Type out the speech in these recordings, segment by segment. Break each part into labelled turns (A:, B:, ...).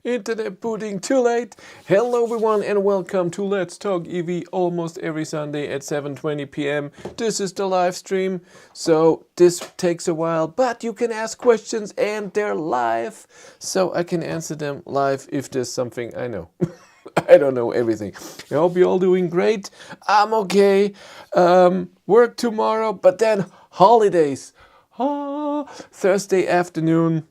A: Internet booting too late. Hello everyone and welcome to Let's Talk EV almost every Sunday at 7:20 p.m. This is the live stream, so this takes a while, but you can ask questions and they're live, so I can answer them live if there's something I know. I don't know everything. I hope you're all doing great. I'm okay. Work tomorrow, but then holidays. Thursday afternoon.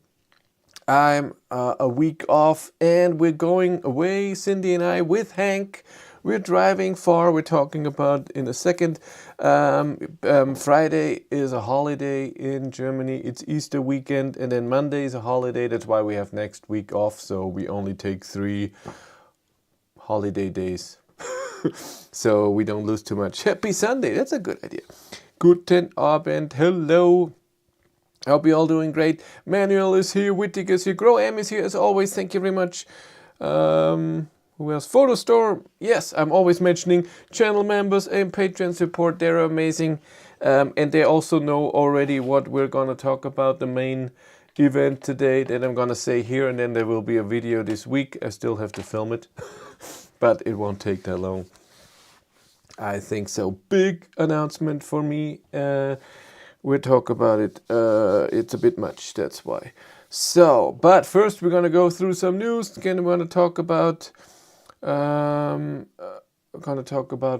A: I'm a week off and we're going away, Cindy and I, with Hank. We're driving far, we're talking about in a second. Friday is a holiday in Germany, it's Easter weekend, and then Monday is a holiday. That's why we have next week off, so we only take 3 holiday days. So we don't lose too much. Happy Sunday, that's a good idea. Guten Abend, hello. I hope you're all doing great. Manuel is here, Wittig is here, Grow M is here as always, thank you very much. Who else? Photo Store, yes, I'm always mentioning channel members and Patreon support, they're amazing. And they also know already what we're gonna talk about, the main event today that I'm gonna say here, and then there will be a video this week. I still have to film it, but it won't take that long. I think so. Big announcement for me. We'll talk about it. It's a bit much, that's why. So, but first we're gonna go through some news. Again, we're gonna talk about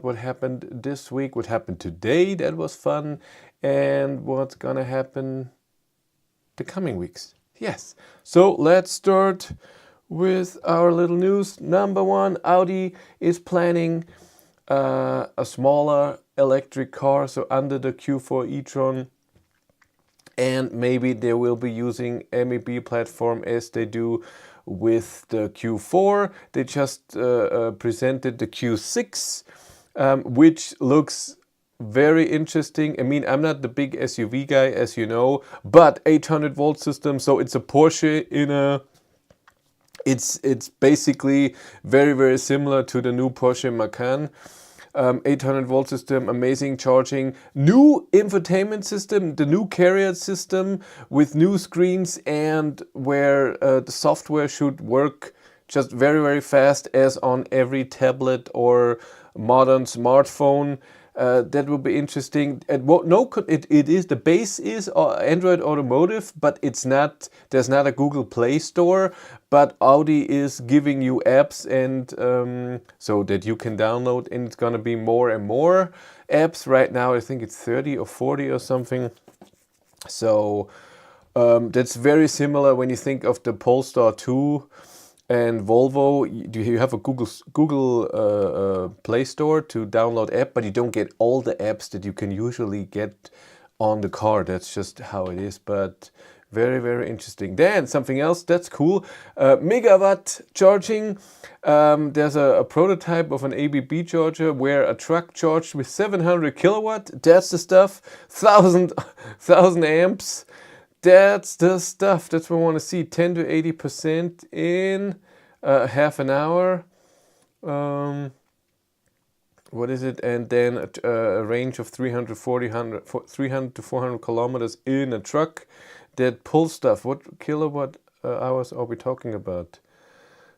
A: what happened this week, what happened today. That was fun, and what's gonna happen the coming weeks. Yes. So let's start with our little news. Number one, Audi is planning a smaller electric car, so under the Q4 e-tron. And maybe they will be using MEB platform as they do with the Q4. They just presented the Q6, which looks very interesting. I mean, I'm not the big SUV guy, as you know, but 800-volt system, so it's a Porsche in a... It's basically very, very similar to the new Porsche Macan. 800-volt system, amazing charging, new infotainment system, the new carrier system with new screens, and where the software should work just very, very fast as on every tablet or modern smartphone. That will be interesting. It is, the base is Android Automotive, but it's not, there's not a Google Play Store, but Audi is giving you apps, and so that you can download, and it's gonna be more and more apps. Right now I think it's 30 or 40 or something. So that's very similar when you think of the Polestar 2 and Volvo. You have a Google Play Store to download app, but you don't get all the apps that you can usually get on the car. That's just how it is, but very, very interesting. Then something else that's cool, megawatt charging. There's a prototype of an ABB charger where a truck charged with 700 kilowatt. That's the stuff. 1000 amps. That's the stuff. That's what we want to see. 10 to 80% in half an hour. What is it? And then a range of 300 to 400 kilometers in a truck that pulls stuff. What kilowatt hours are we talking about?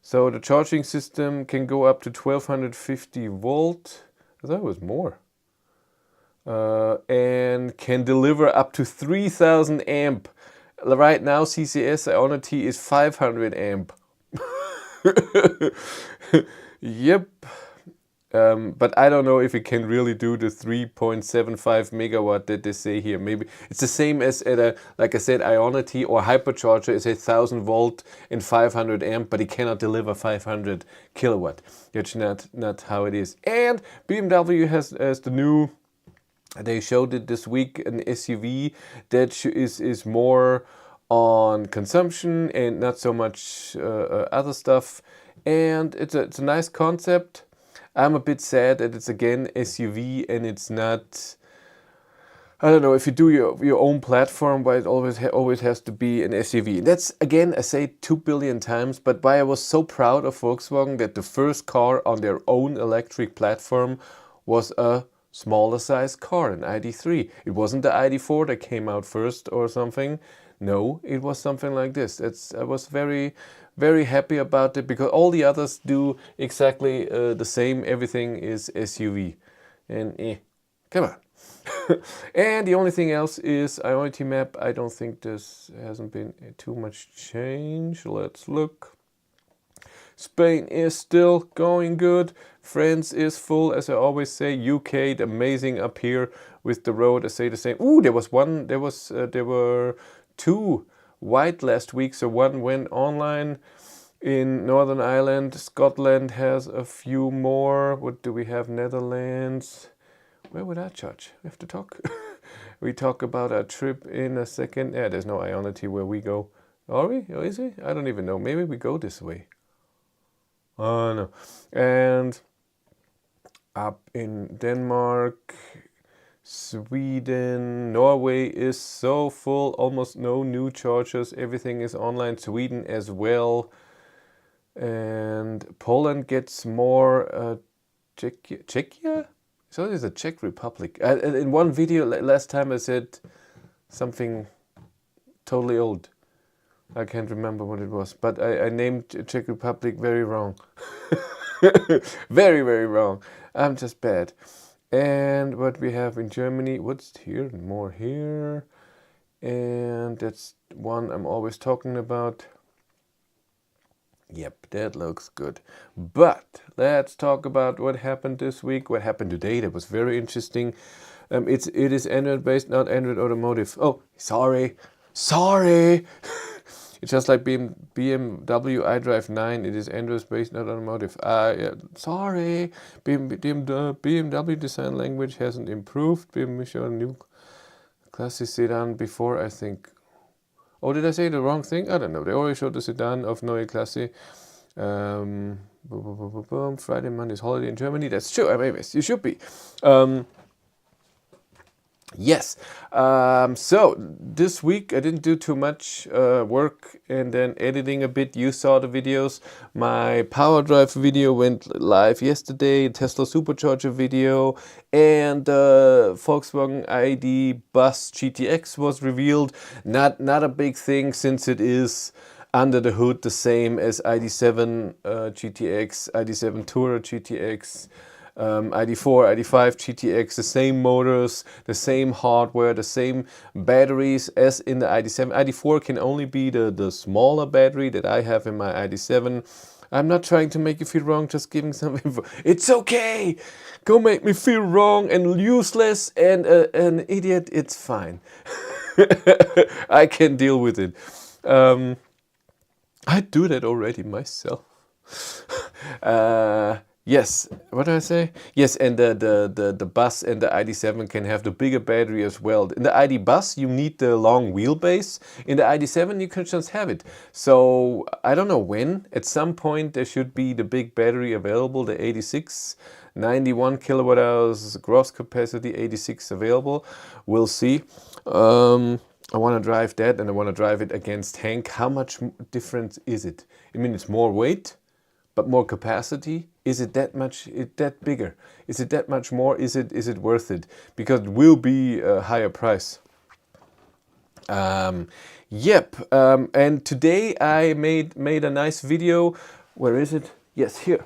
A: So the charging system can go up to 1250 volt. I thought it was more. And can deliver up to 3000 amp. Right now CCS Ionity is 500 amp. Yep. But I don't know if it can really do the 3.75 megawatt that they say here. Maybe it's the same as at a, like I said, Ionity or Hypercharger is 1000 volt and 500 amp, but it cannot deliver 500 kilowatt. That's not how it is. And BMW has the new, they showed it this week, an SUV that is more on consumption and not so much other stuff. And it's a nice concept. I'm a bit sad that it's again SUV and it's not, I don't know, if you do your own platform, why it always has to be an SUV. That's, again, I say 2 billion times, but why I was so proud of Volkswagen that the first car on their own electric platform was a smaller size car, an ID.3. It wasn't the ID.4 that came out first or something. No, it was something like this. I was very, very happy about it because all the others do exactly the same. Everything is SUV. And come on. And the only thing else is Ionity map. I don't think this hasn't been too much change. Let's look. Spain is still going good. France is full, as I always say. UK, amazing up here with the road. I say the same. Ooh, there were 2 white last week. So one went online in Northern Ireland. Scotland has a few more. What do we have? Netherlands. Where would I charge? We have to talk. We talk about our trip in a second. Yeah, there's no Ionity where we go. Are we? Or is it? I don't even know. Maybe we go this way. Oh no. And up in Denmark, Sweden, Norway is so full. Almost no new chargers. Everything is online. Sweden as well. And Poland gets more. Czechia? So there's a Czech Republic. In one video last time I said something totally old. I can't remember what it was, but I named Czech Republic very wrong. Very, very wrong. I'm just bad. And what we have in Germany, what's here? More here. And that's one I'm always talking about. Yep, that looks good. But let's talk about what happened this week, what happened today. That was very interesting. It is Android based, not Android Automotive. Oh, sorry. It's just like BMW iDrive 9. It is Android based, not automotive. Yeah, sorry. BMW design language hasn't improved. BMW showed a new classic sedan before, I think. Oh, did I say the wrong thing? I don't know. They already showed the sedan of Neue Klasse. Friday, Monday is holiday in Germany. That's true. I mean, you should be. Yes. So this week I didn't do too much work and then editing a bit. You saw the videos. My power drive video went live yesterday. Tesla supercharger video and Volkswagen ID Bus GTX was revealed. Not a big thing since it is under the hood the same as ID7 GTX, ID7 Tourer GTX. ID4, ID5 GTX, the same motors, the same hardware, the same batteries as in the ID7. ID4 can only be the smaller battery that I have in my ID7. I'm not trying to make you feel wrong, just giving some info. It's okay! Go make me feel wrong and useless and an idiot, it's fine. I can deal with it. I do that already myself. Yes, what did I say? Yes, and the bus and the ID7 can have the bigger battery as well. In the ID bus, you need the long wheelbase. In the ID7, you can just have it. So I don't know when. At some point, there should be the big battery available, the 86, 91 kilowatt hours gross capacity, 86 available. We'll see. I want to drive that, and I want to drive it against Hank. How much difference is it? I mean, it's more weight, but more capacity. Is it that much? That bigger? Is it that much more? Is it worth it? Because it will be a higher price. Yep. And today I made a nice video. Where is it? Yes, here.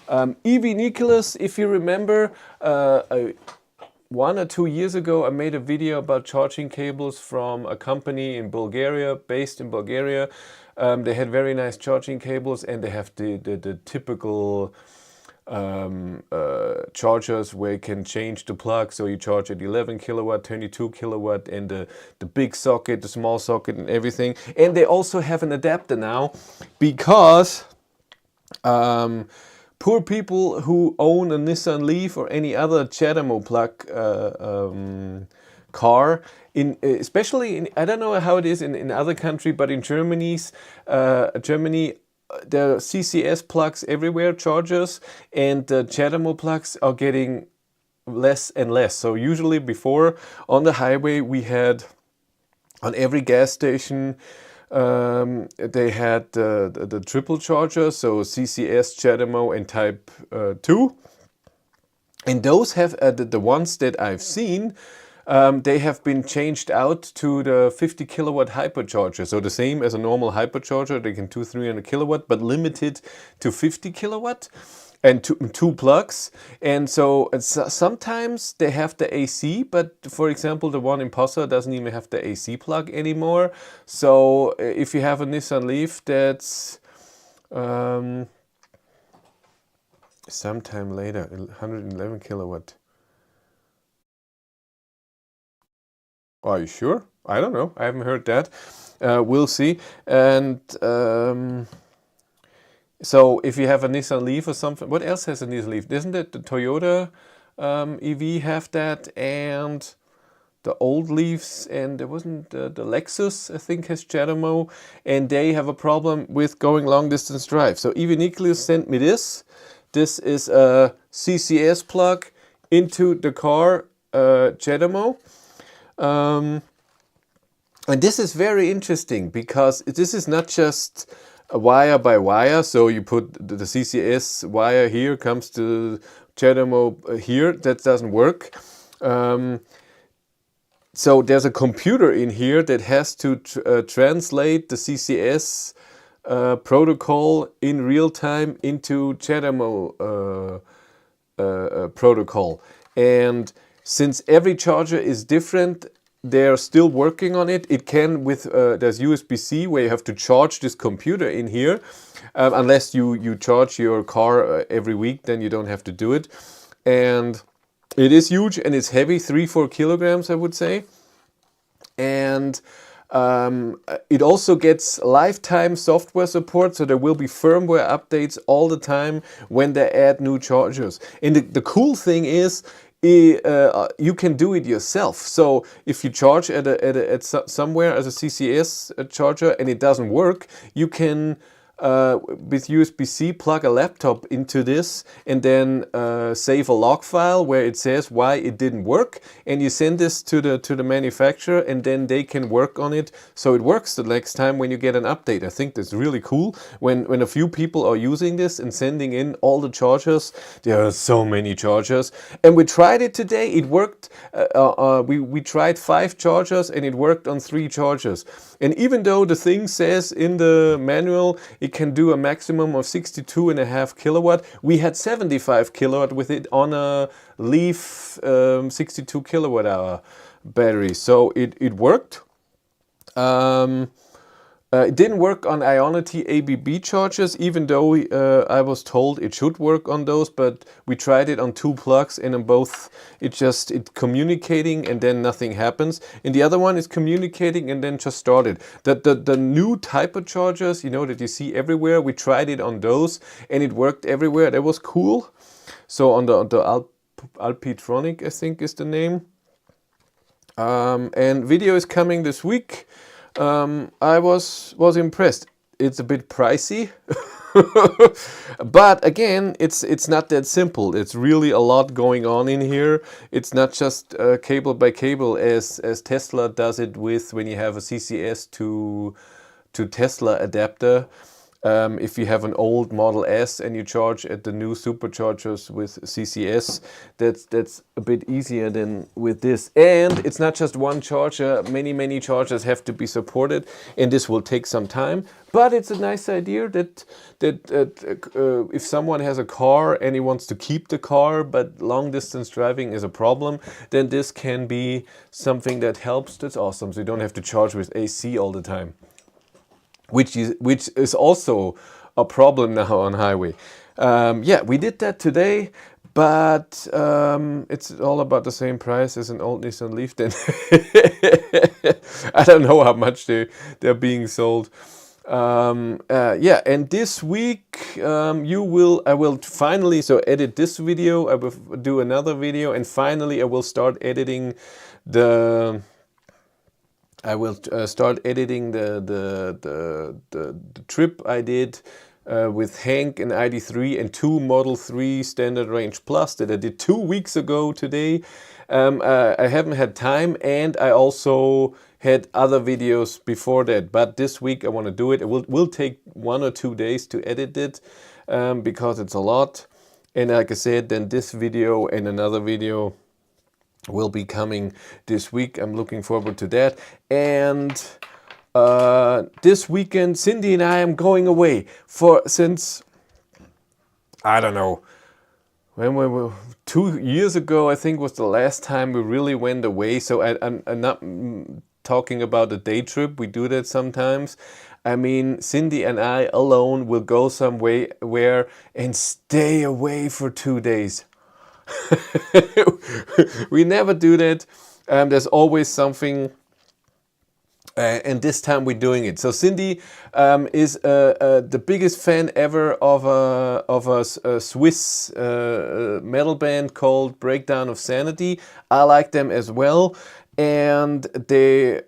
A: EV Nicholas, if you remember, 1 or 2 years ago, I made a video about charging cables from a company in Bulgaria, based in Bulgaria. They had very nice charging cables, and they have the typical chargers where you can change the plug. So you charge at 11 kilowatt, 22 kilowatt, and the big socket, the small socket, and everything. And they also have an adapter now because poor people who own a Nissan Leaf or any other CHAdeMO plug car, especially in, I don't know how it is in other countries, but in Germany, there are CCS plugs everywhere, chargers, and the CHAdeMO plugs are getting less and less. So usually before on the highway we had on every gas station they had the triple charger, so CCS, CHAdeMO, and Type 2. And those have the ones that I've seen they have been changed out to the 50 kilowatt hypercharger. So the same as a normal hypercharger, they can do 300 kilowatt, but limited to 50 kilowatt and two plugs. And so sometimes they have the AC, but for example, the one in Passau doesn't even have the AC plug anymore. So if you have a Nissan Leaf that's sometime later, 111 kilowatt. Are you sure? I don't know. I haven't heard that. We'll see. And so if you have a Nissan Leaf or something, what else has a Nissan Leaf? Isn't it the Toyota EV have that, and the old Leafs, and there wasn't the Lexus, I think, has CHAdeMO, and they have a problem with going long distance drive. So EV Nucleus sent me this. This is a CCS plug into the car CHAdeMO. And this is very interesting because this is not just a wire by wire. So you put the CCS wire here, comes to CHAdeMO here. That doesn't work. So there's a computer in here that has to translate the CCS protocol in real time into CHAdeMO protocol. And since every charger is different, they're still working on it. It can with there's USB-C where you have to charge this computer in here. Unless you charge your car every week, then you don't have to do it. And it is huge and it's heavy, 3-4 kilograms, I would say. And it also gets lifetime software support, so there will be firmware updates all the time when they add new chargers. And the cool thing is, you can do it yourself. So if you charge at somewhere as a CCS charger and it doesn't work, you can with USB-C plug a laptop into this and then save a log file where it says why it didn't work, and you send this to the manufacturer and then they can work on it so it works the next time when you get an update. I think that's really cool when a few people are using this and sending in all the chargers. There are so many chargers, and we tried it today. It worked. We tried 5 chargers and it worked on 3 chargers. And even though the thing says in the manual it can do a maximum of 62.5 kilowatt, we had 75 kilowatt with it on a Leaf 62 kilowatt hour battery. So it worked. It didn't work on Ionity ABB chargers, even though I was told it should work on those, but we tried it on 2 plugs and on both it's communicating and then nothing happens. And the other one is communicating and then just started. The new type of chargers, you know, that you see everywhere, we tried it on those and it worked everywhere. That was cool. So on the Alpitronic, I think is the name. And video is coming this week. I was impressed. It's a bit pricey, but again, it's not that simple. It's really a lot going on in here. It's not just cable by cable as Tesla does it with when you have a CCS to Tesla adapter. If you have an old Model S and you charge at the new superchargers with CCS, that's a bit easier than with this. And it's not just one charger, many chargers have to be supported, and this will take some time. But it's a nice idea that if someone has a car and he wants to keep the car, but long distance driving is a problem, then this can be something that helps. That's awesome. So you don't have to charge with AC all the time. Which is also a problem now on highway. Yeah, we did that today, but it's all about the same price as an old Nissan Leaf then. I don't know how much they're being sold. Yeah, and this week I will finally edit this video. I will do another video, and finally I will start editing the trip I did with Hank and ID3 and 2 Model 3 Standard Range Plus that I did 2 weeks ago today. I haven't had time, and I also had other videos before that, but this week I want to do it. It will take 1 or 2 days to edit it because it's a lot. And like I said, then this video and another video will be coming this week. I'm looking forward to that. And this weekend, Cindy and I am going away since, I don't know, when we were 2 years ago, I think was the last time we really went away. So I'm not talking about a day trip. We do that sometimes. I mean, Cindy and I alone will go somewhere and stay away for 2 days. We never do that. There's always something. And this time we're doing it. So Cindy is the biggest fan ever of a Swiss metal band called Breakdown of Sanity. I like them as well, and they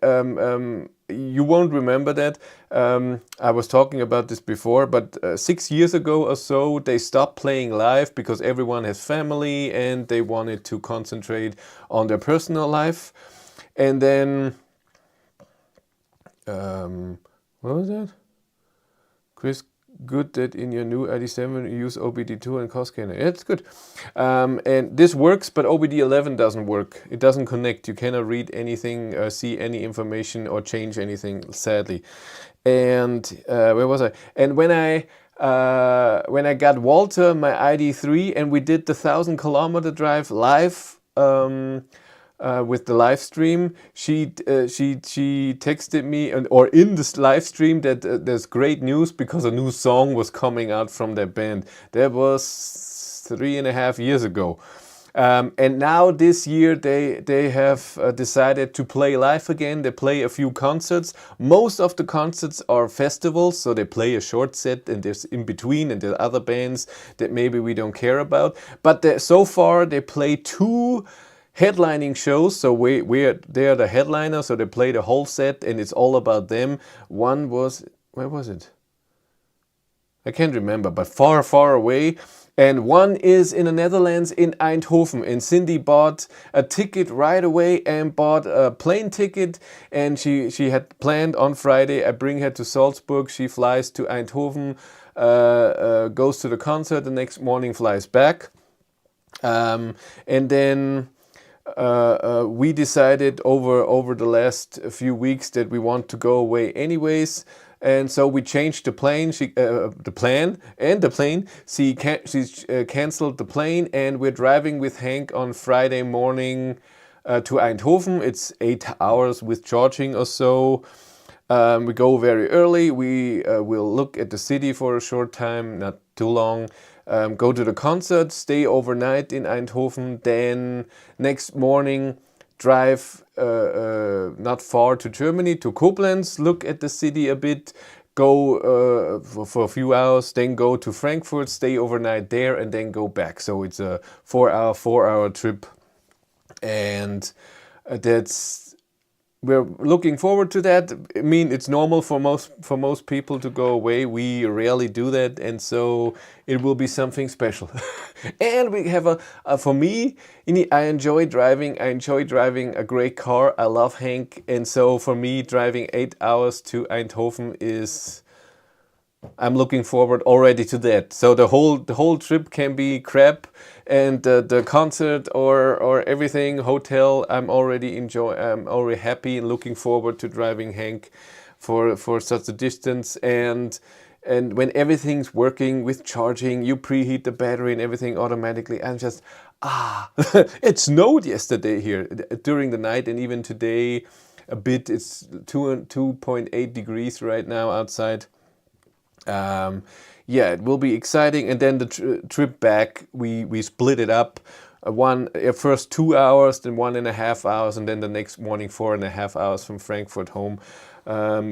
A: you won't remember that. I was talking about this before, but 6 years ago or so, they stopped playing live because everyone has family and they wanted to concentrate on their personal life, and then. What was that? Chris, good that in your new ID7 you use OBD2 and Coscanner. Yeah, it's good. And this works, but OBD11 doesn't work. It doesn't connect. You cannot read anything, see any information, or change anything, sadly. And where was I? And when I got Walter my ID3 and we did the 1,000-kilometer drive live. With the live stream, she texted me, or in this live stream, that there's great news because a new song was coming out from that band. That was 3.5 years ago. And now this year they have decided to play live again. They play a few concerts. Most of the concerts are festivals, so they play a short set and there's in between, and there are other bands that maybe we don't care about. But so far they play 2 headlining shows, so they are the headliner, so they play the whole set and it's all about them. One was, where was it? I can't remember, but far, far away. And one is in the Netherlands, in Eindhoven. And Cindy bought a ticket right away and bought a plane ticket. And she had planned on Friday, I bring her to Salzburg. She flies to Eindhoven, goes to the concert, the next morning flies back. And then we decided over the last few weeks that we want to go away anyways, and so we changed the plane. She canceled the plane, and we're driving with Hank on Friday morning to Eindhoven. It's 8 hours with charging or so. We go very early. We will look at the city for a short time, not too long. Go to the concert, stay overnight in Eindhoven, then next morning drive not far to Germany, to Koblenz, look at the city a bit, go for a few hours, then go to Frankfurt, stay overnight there, and then go back. So it's a 4-hour trip, and we're looking forward to that. I mean, it's normal for most people to go away. We rarely do that, and so it will be something special. And we have for me, I enjoy driving. I enjoy driving a great car. I love Hank, and so for me, driving 8 hours to Eindhoven I'm looking forward already to that. So the whole trip can be crap, and the concert or everything, hotel, I'm already happy and looking forward to driving Hank for such a distance. And when everything's working with charging, you preheat the battery and everything automatically. I'm just it snowed yesterday here during the night, and even today a bit. It's 2.8 degrees right now outside. Yeah, it will be exciting. And then the trip back, we split it up. First 2 hours, then 1.5 hours, and then the next morning 4.5 hours from Frankfurt home.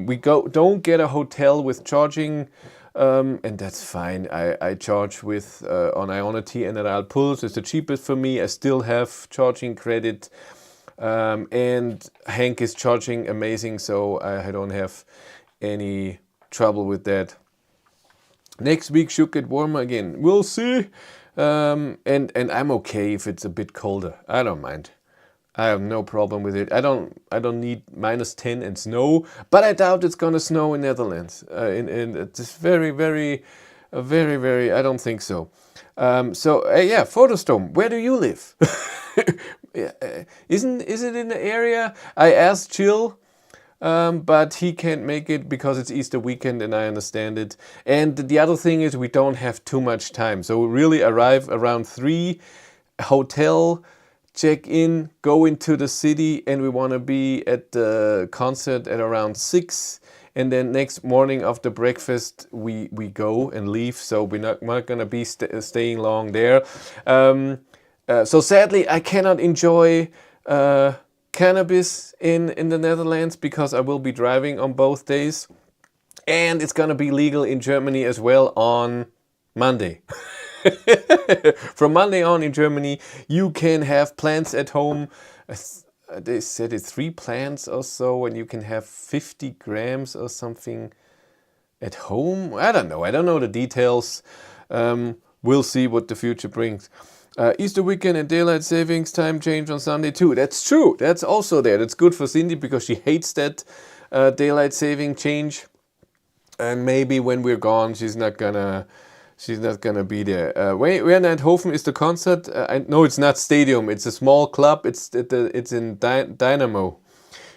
A: We don't get a hotel with charging, and that's fine. I charge with on Ionity and at Alpuls. It's the cheapest for me. I still have charging credit, and Hank is charging amazing, so I don't have any trouble with that. Next week should get warmer again. We'll see. And I'm okay if it's a bit colder. I don't mind. I have no problem with it. I don't need -10 and snow, but I doubt it's gonna snow in Netherlands. It's very, I don't think so. Yeah, Photostorm. Where do you live? Is it in the area? I asked Jill, but he can't make it because it's Easter weekend, and I understand it. And the other thing is we don't have too much time, so we really arrive around 3, hotel, check in, go into the city, and we want to be at the concert at around 6. And then next morning after breakfast, we go and leave. So we're not going to be staying long there. So sadly, I cannot enjoy cannabis in the Netherlands because I will be driving on both days. And it's going to be legal in Germany as well on Monday. From Monday on in Germany, you can have plants at home. They said it's 3 plants or so, and you can have 50 grams or something at home. I don't know the details. We'll see what the future brings. Easter weekend and daylight savings time change on Sunday too. That's true. That's also there. That's good for Cindy because she hates that daylight saving change. And maybe when we're gone, she's not gonna be there. Where in Eindhoven is the concert? No, it's not stadium. It's a small club. It's in Dynamo.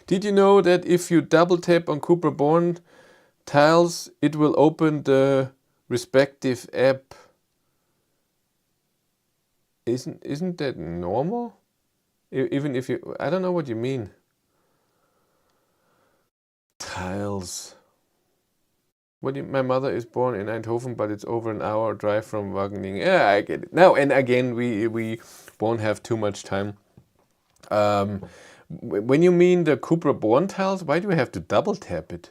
A: Did you know that if you double tap on Cooper Born tiles, it will open the respective app? Isn't that normal? Even if you, I don't know what you mean. Tiles. My mother is born in Eindhoven, but it's over an hour drive from Wageningen. Yeah, I get it. Now, and again, we won't have too much time. When you mean the Cupra Born tiles, why do we have to double tap it?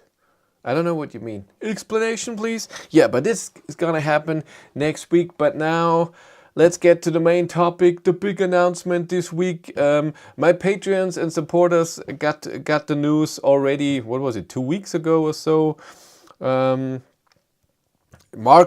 A: I don't know what you mean. Explanation, please? Yeah, but this is gonna happen next week. But now, let's get to the main topic, the big announcement this week. My Patreons and supporters got the news already, what was it, 2 weeks ago or so? Mark,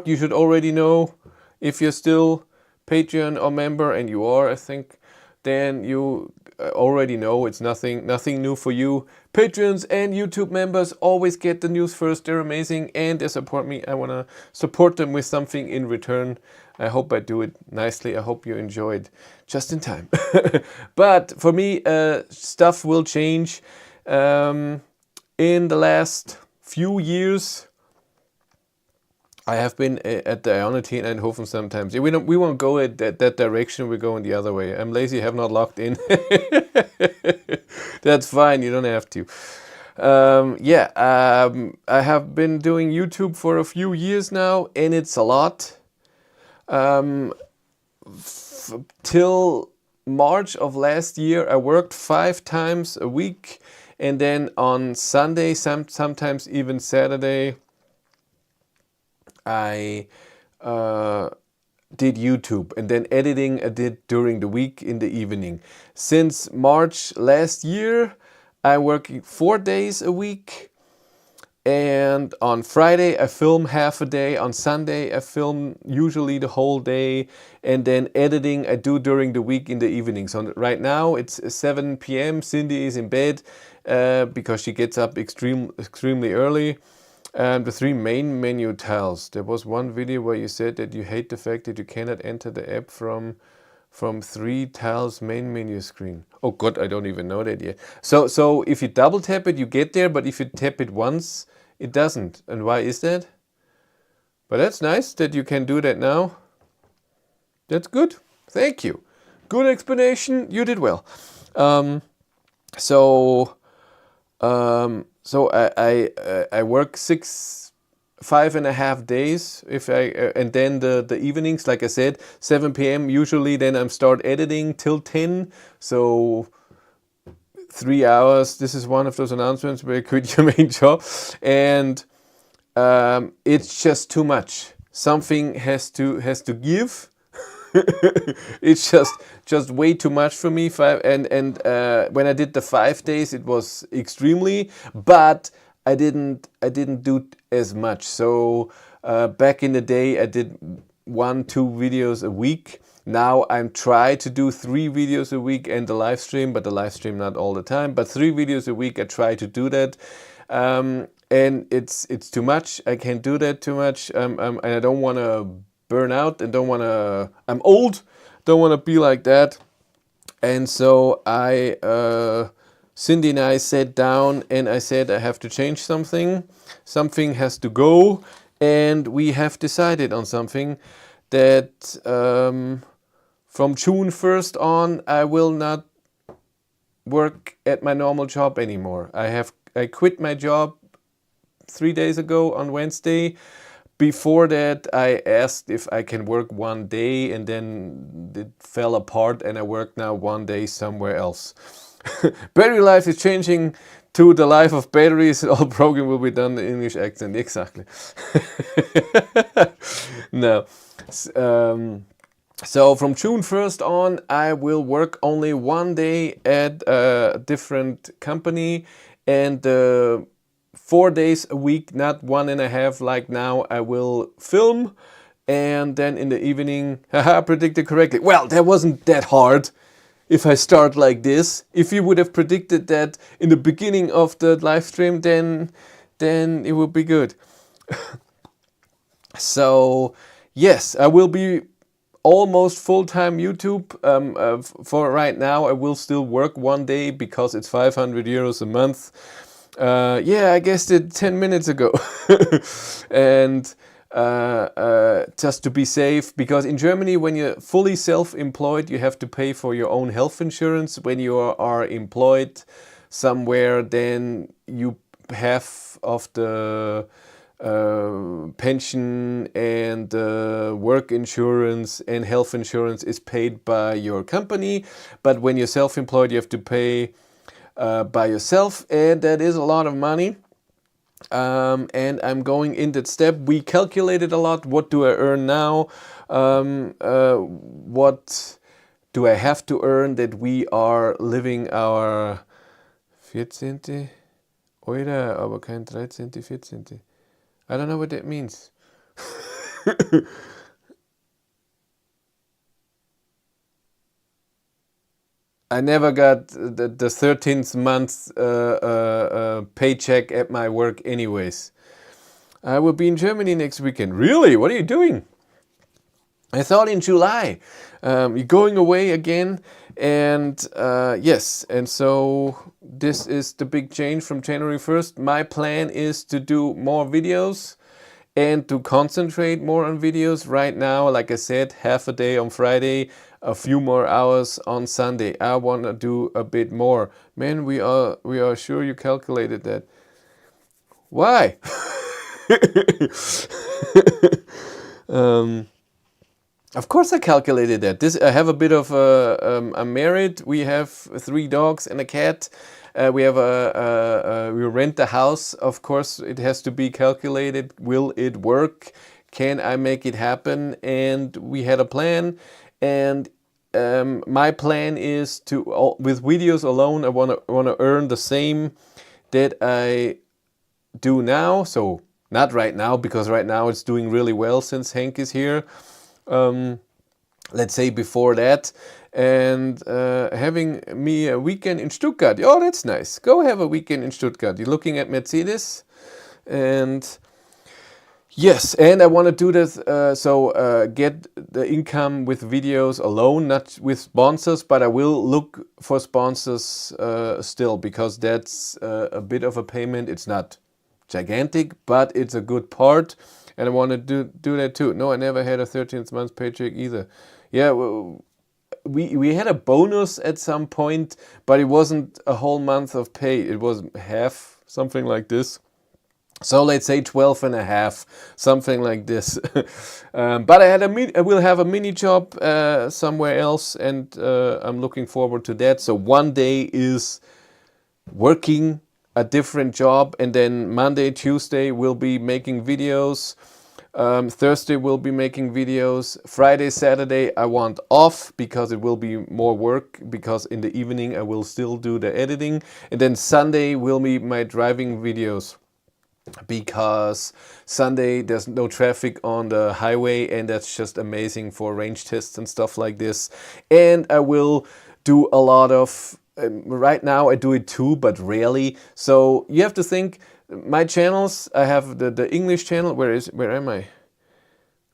A: you should already know if you're still Patreon or member, and you are, I think, then you already know it's nothing new for you. Patreons and YouTube members always get the news first. They're amazing and they support me. I want to support them with something in return. I hope I do it nicely. I hope you enjoyed just in time. But for me, stuff will change. In the last few years, I have been at the Ionity in Eindhoven sometimes. We won't go at that direction. We're going the other way. I'm lazy. Have not logged in. That's fine. You don't have to. I have been doing YouTube for a few years now, and it's a lot. Till March of last year, I worked 5 times a week. And then on Sunday, sometimes even Saturday, I did YouTube. And then editing I did during the week in the evening. Since March last year, I'm working 4 days a week. And on Friday, I film half a day. On Sunday, I film usually the whole day. And then editing, I do during the week in the evening. So right now, it's 7 p.m. Cindy is in bed because she gets up extremely early. The 3 main menu tiles. There was one video where you said that you hate the fact that you cannot enter the app from 3 tiles main menu screen. Oh God, I don't even know that yet. So if you double tap it, you get there, but if you tap it once, it doesn't. And why is that? But that's nice that you can do that now. That's good. Thank you. Good explanation. You did well. So I work 5.5 days and then the evenings, like I said, 7 p.m. usually. Then I'm start editing till 10. So 3 hours. This is one of those announcements where you quit your main job, and it's just too much. Something has to give. It's just way too much for me. When I did the 5 days, it was extremely, but I didn't do as much. So back in the day, I did 1-2 videos a week. Now I'm trying to do 3 videos a week and the live stream, but the live stream not all the time. But 3 videos a week, I try to do that. And it's too much. I can't do that too much. And I don't want to burn out and I'm old. Don't want to be like that. And so Cindy and I sat down and I said, I have to change something. Something has to go. And we have decided on something that from June 1st on, I will not work at my normal job anymore. I quit my job 3 days ago on Wednesday. Before that, I asked if I can work one day, and then it fell apart and I work now one day somewhere else. Battery life is changing to the life of batteries. All program will be done in English accent. Exactly. No. So from June 1st on, I will work only one day at a different company, and 4 days a week, not 1.5 like now, I will film, and then in the evening, haha, predicted correctly. Well, that wasn't that hard if I start like this. If you would have predicted that in the beginning of the live stream, then it would be good. So yes, I will be almost full-time YouTube. For right now, I will still work one day because it's 500 euros a month. Yeah, I guessed it 10 minutes ago. And just to be safe, because in Germany, when you're fully self-employed, you have to pay for your own health insurance. When you are employed somewhere, then you half of the pension and work insurance and health insurance is paid by your company. But when you're self-employed, you have to pay by yourself, and that is a lot of money. And I'm going in that step. We calculated a lot. What do I earn now? What do I have to earn that we are living our 14. Euro, aber kein 13., 14. I don't know what that means. I never got the 13th month paycheck at my work anyways. I will be in Germany next weekend. Really? What are you doing? I thought in July. You're going away again. And yes, and so this is the big change from January 1st. My plan is to do more videos and to concentrate more on videos. Right now, like I said, half a day on Friday, a few more hours on Sunday. I want to do a bit more. Man, we are sure you calculated that. Why? Of course I calculated that. I have a bit of I'm married. We have 3 dogs and a cat. We have we rent the house. Of course, it has to be calculated. Will it work? Can I make it happen? And we had a plan. And my plan is to, with videos alone, I want to earn the same that I do now. So not right now, because right now it's doing really well since Hank is here. Let's say before that, and having me a weekend in Stuttgart. Oh, that's nice. Go have a weekend in Stuttgart. You're looking at Mercedes, and yes, and I want to do this, get the income with videos alone, not with sponsors, but I will look for sponsors still, because that's a bit of a payment. It's not gigantic, but it's a good part, and I want to do that too. No, I never had a 13th month paycheck either. Yeah, well, we had a bonus at some point, but it wasn't a whole month of pay. It was half, something like this. So let's say 12.5, something like this. But I will have a mini job somewhere else, and I'm looking forward to that. So one day is working a different job, and then Monday, Tuesday we'll be making videos. Thursday we'll be making videos. Friday, Saturday I want off because it will be more work, because in the evening I will still do the editing. And then Sunday will be my driving videos, because Sunday there's no traffic on the highway, and that's just amazing for range tests and stuff like this. And I will do a lot of, right now I do it too, but rarely. So you have to think, my channels, I have the English channel. Where am I?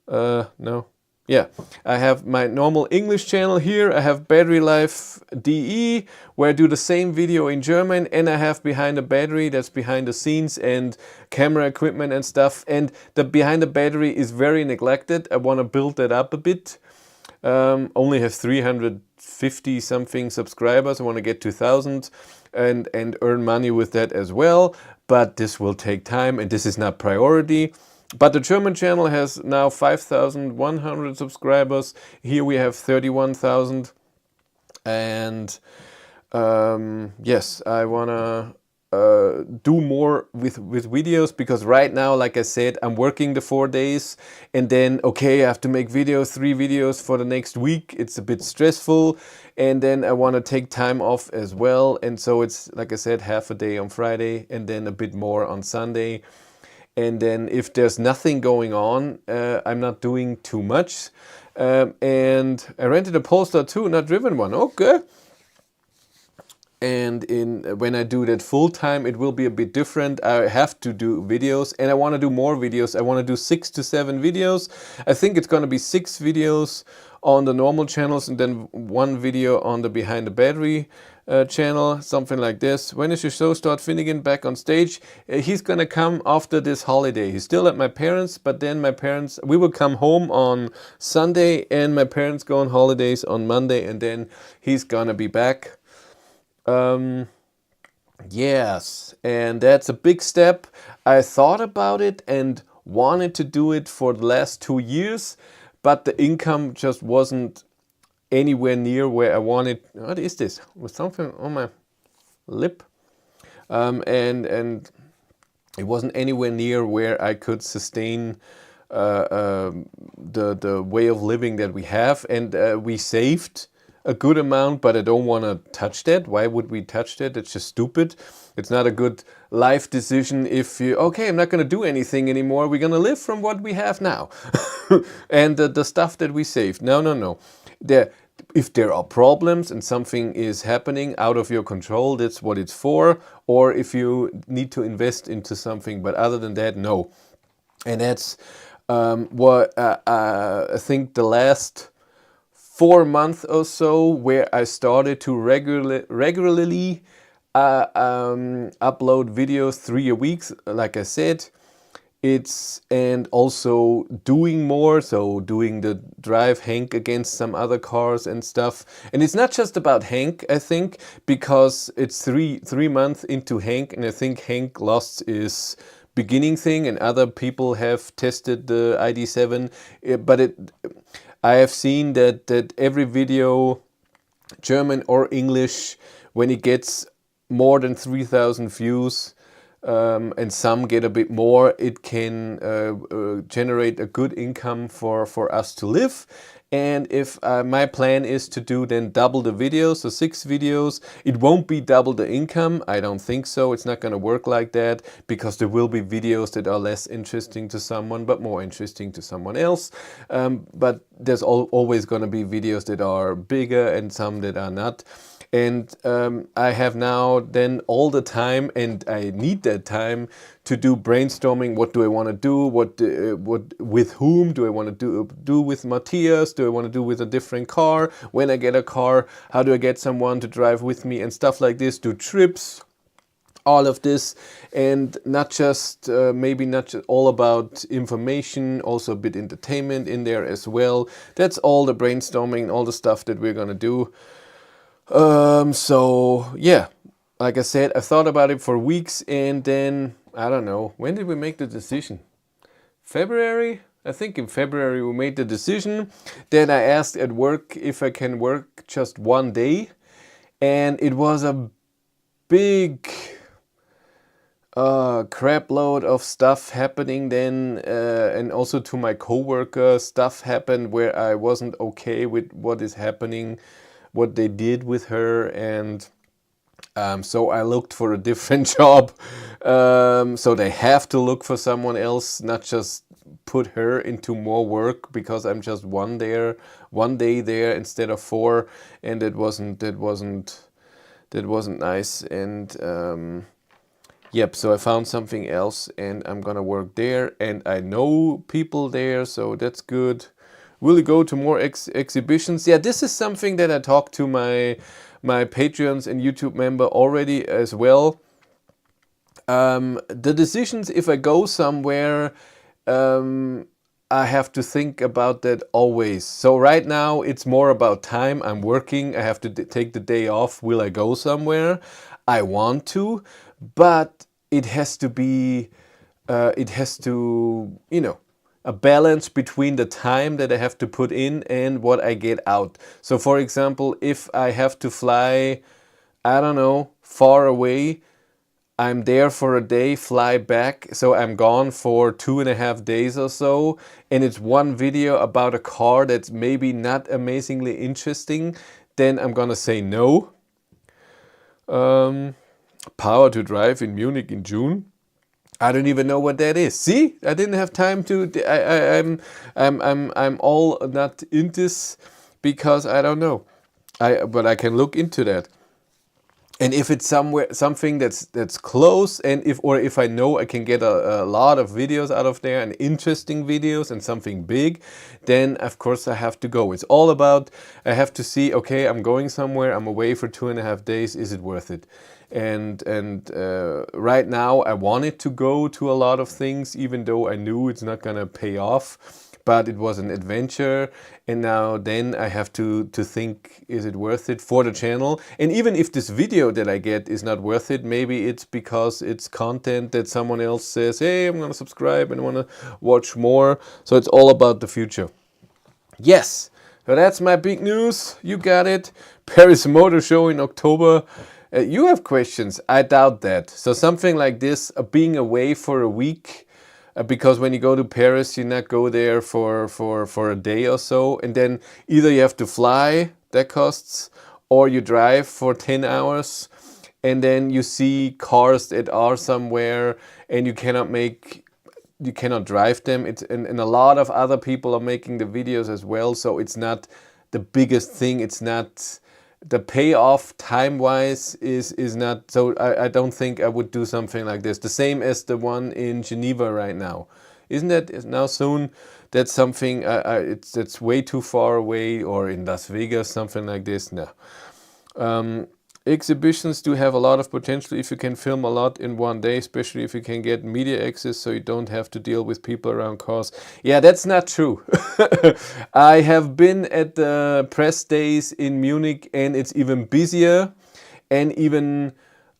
A: No. yeah, I have my normal English channel here. I have Battery Life DE, where I do the same video in German, and I have Behind the Battery, that's behind the scenes and camera equipment and stuff. And the Behind the Battery is very neglected. I want to build that up a bit. Only have 350 something subscribers. I want to get to 1,000 and earn money with that as well. But this will take time, and this is not priority. But the German channel has now 5,100 subscribers. Here we have 31,000. And yes, I wanna do more with videos, because right now, like I said, I'm working the 4 days, and then okay, I have to make videos, 3 videos for the next week. It's a bit stressful, and then I want to take time off as well, and so it's, like I said, half a day on Friday and then a bit more on Sunday. And then if there's nothing going on, I'm not doing too much. And I rented a Polestar 2, not driven one. Okay. And when I do that full time, it will be a bit different. I have to do videos, and I want to do more videos. I want to do 6 to 7 videos. I think it's going to be 6 videos on the normal channels, and then 1 video on the Behind the Battery channel, something like this. When is your show start? Finnegan back on stage? He's gonna come after this holiday. He's still at my parents', but then we will come home on Sunday, and my parents go on holidays on Monday, and then he's gonna be back. Yes, and that's a big step. I thought about it and wanted to do it for the last 2 years, but the income just wasn't anywhere near where I wanted. What is this? With something on my lip, and it wasn't anywhere near where I could sustain the way of living that we have, and we saved a good amount, but I don't want to touch that. Why would we touch that? It's just stupid. It's not a good life decision if you, okay, I'm not going to do anything anymore. We're going to live from what we have now. And the stuff that we saved. No. If there are problems and something is happening out of your control, that's what it's for. Or if you need to invest into something. But other than that, no. And that's what I think the last 4 months or so, where I started to regularly upload videos 3 a week, like I said. And also doing more, so doing the drive Hank against some other cars and stuff. And it's not just about Hank, I think, because it's three months into Hank, and I think Hank lost his beginning thing, and other people have tested the ID7, but I have seen that every video, German or English, when it gets more than 3,000 views, and some get a bit more, it can generate a good income for us to live. And if my plan is to do then double the videos, so 6 videos, it won't be double the income. I don't think so. It's not going to work like that, because there will be videos that are less interesting to someone but more interesting to someone else. But there's always going to be videos that are bigger and some that are not. And I have now then all the time, and I need that time to do brainstorming. What do I want to do? What with whom do I want to do with Matthias? Do I want to do with a different car? When I get a car, how do I get someone to drive with me and stuff like this? Do trips, all of this, and not just maybe not just all about information, also a bit entertainment in there as well. That's all the brainstorming, all the stuff that we're gonna do. So yeah, like I said, I thought about it for weeks, and then I don't know, when did we make the decision? February? I think in February we made the decision. Then I asked at work if I can work just 1 day, and it was a big crap load of stuff happening then, and also to my coworker, stuff happened where I wasn't okay with what is happening, what they did with her, and so I looked for a different job. So they have to look for someone else, not just put her into more work because I'm just 1 day there instead of 4, and that wasn't nice. And yep, so I found something else, and I'm gonna work there, and I know people there, so that's good. Will you go to more exhibitions? Yeah, this is something that I talked to my Patreons and YouTube member already as well. The decisions if I go somewhere, I have to think about that always. So right now it's more about time. I'm working. I have to take the day off. Will I go somewhere? I want to, but it has to be, a balance between the time that I have to put in and what I get out. So for example, if I have to fly, I don't know, far away, I'm there for a day, fly back, so I'm gone for 2.5 days or so, and it's one video about a car that's maybe not amazingly interesting, then I'm gonna say no. Power to Drive in Munich in June. I don't even know what that is. See, I didn't have time to. I'm all not in this because I don't know. But I can look into that. And if it's something that's close, and if I know I can get a lot of videos out of there and interesting videos and something big, then of course I have to go. It's all about, I have to see, okay, I'm going somewhere, I'm away for 2.5 days, is it worth it? And right now I wanted to go to a lot of things, even though I knew it's not gonna pay off. But it was an adventure, and now then I have to think, is it worth it for the channel? And even if this video that I get is not worth it, maybe it's because it's content that someone else says, hey, I'm gonna subscribe and I wanna watch more. So it's all about the future. Yes, so that's my big news. You got it. Paris Motor Show in October. You have questions? I doubt that. So something like this, being away for a week, because when you go to Paris, you not go there for a day or so, and then either you have to fly, that costs, or you drive for 10 hours, and then you see cars that are somewhere, and you cannot drive them. And a lot of other people are making the videos as well, so it's not the biggest thing. It's not the payoff time-wise is not, so I don't think I would do something like this. The same as the one in Geneva right now. Isn't that now soon? That's something, it's way too far away, or in Las Vegas, something like this. No. Exhibitions do have a lot of potential if you can film a lot in one day, especially if you can get media access so you don't have to deal with people around cars. Yeah, that's not true. I have been at the press days in Munich, and it's even busier, and even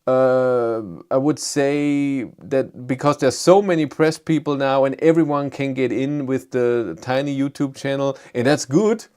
A: I would say that because there's so many press people now and everyone can get in with the tiny YouTube channel, and that's good,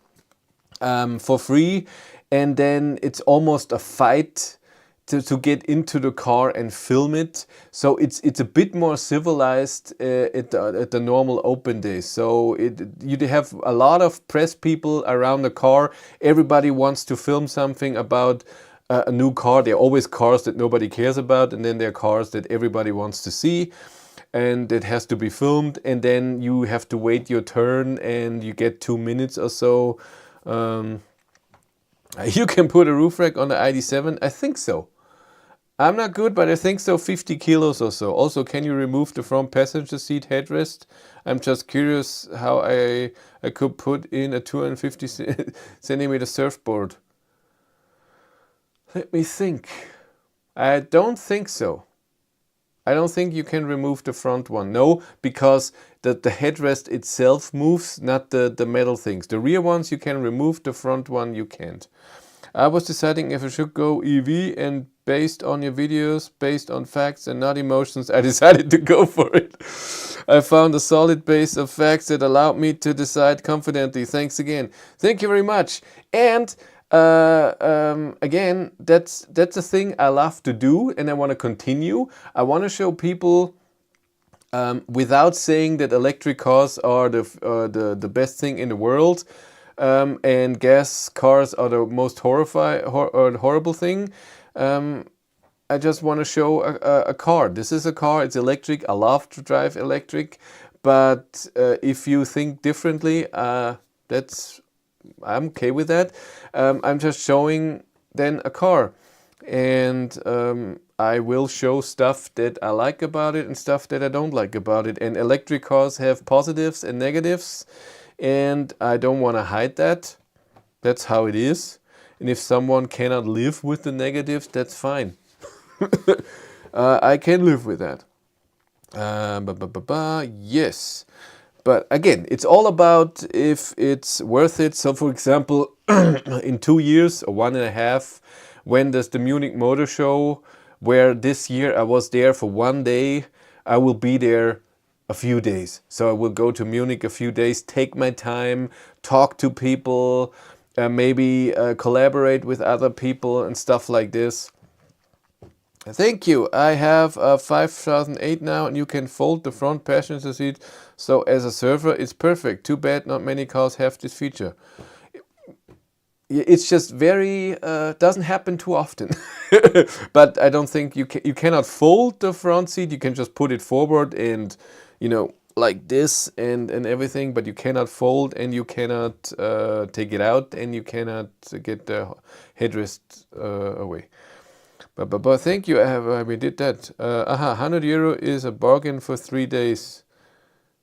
A: for free. And then it's almost a fight to get into the car and film it. So it's a bit more civilized at the normal open days. So you have a lot of press people around the car. Everybody wants to film something about a new car. There are always cars that nobody cares about, and then there are cars that everybody wants to see. And it has to be filmed, and then you have to wait your turn, and you get 2 minutes or so. You can put a roof rack on the ID.7? I think so. I'm not good, but I think so, 50 kilos or so. Also, can you remove the front passenger seat headrest? I'm just curious how I could put in a 250 centimeter surfboard. Let me think. I don't think so. I don't think you can remove the front one. No, because the headrest itself moves, not the metal things. The rear ones you can remove, the front one you can't. I was deciding if I should go EV, and based on your videos, based on facts and not emotions, I decided to go for it. I found a solid base of facts that allowed me to decide confidently. Thanks again. Thank you very much. And again, that's a thing I love to do, and I want to continue. I want to show people, without saying that electric cars are the best thing in the world, and gas cars are the most horrible thing. I just want to show a car. This is a car. It's electric. I love to drive electric, but if you think differently, I'm okay with that. I'm just showing then a car, and I will show stuff that I like about it and stuff that I don't like about it. And electric cars have positives and negatives, and I don't want to hide that. That's how it is. And if someone cannot live with the negatives, that's fine. I can live with that. Yes. But again, it's all about if it's worth it. So for example, in 2 years or 1.5, when does the Munich Motor Show, where this year I was there for 1 day, I will be there a few days. So I will go to Munich a few days, take my time, talk to people, maybe collaborate with other people and stuff like this. Thank you. I have a 5008 now, and you can fold the front passenger seat. So as a surfer, it's perfect. Too bad not many cars have this feature. It's just very doesn't happen too often. But I don't think you cannot fold the front seat. You can just put it forward and, you know, like this and everything. But you cannot fold, and you cannot take it out, and you cannot get the headrest away. But thank you, we did that. 100 euro is a bargain for 3 days.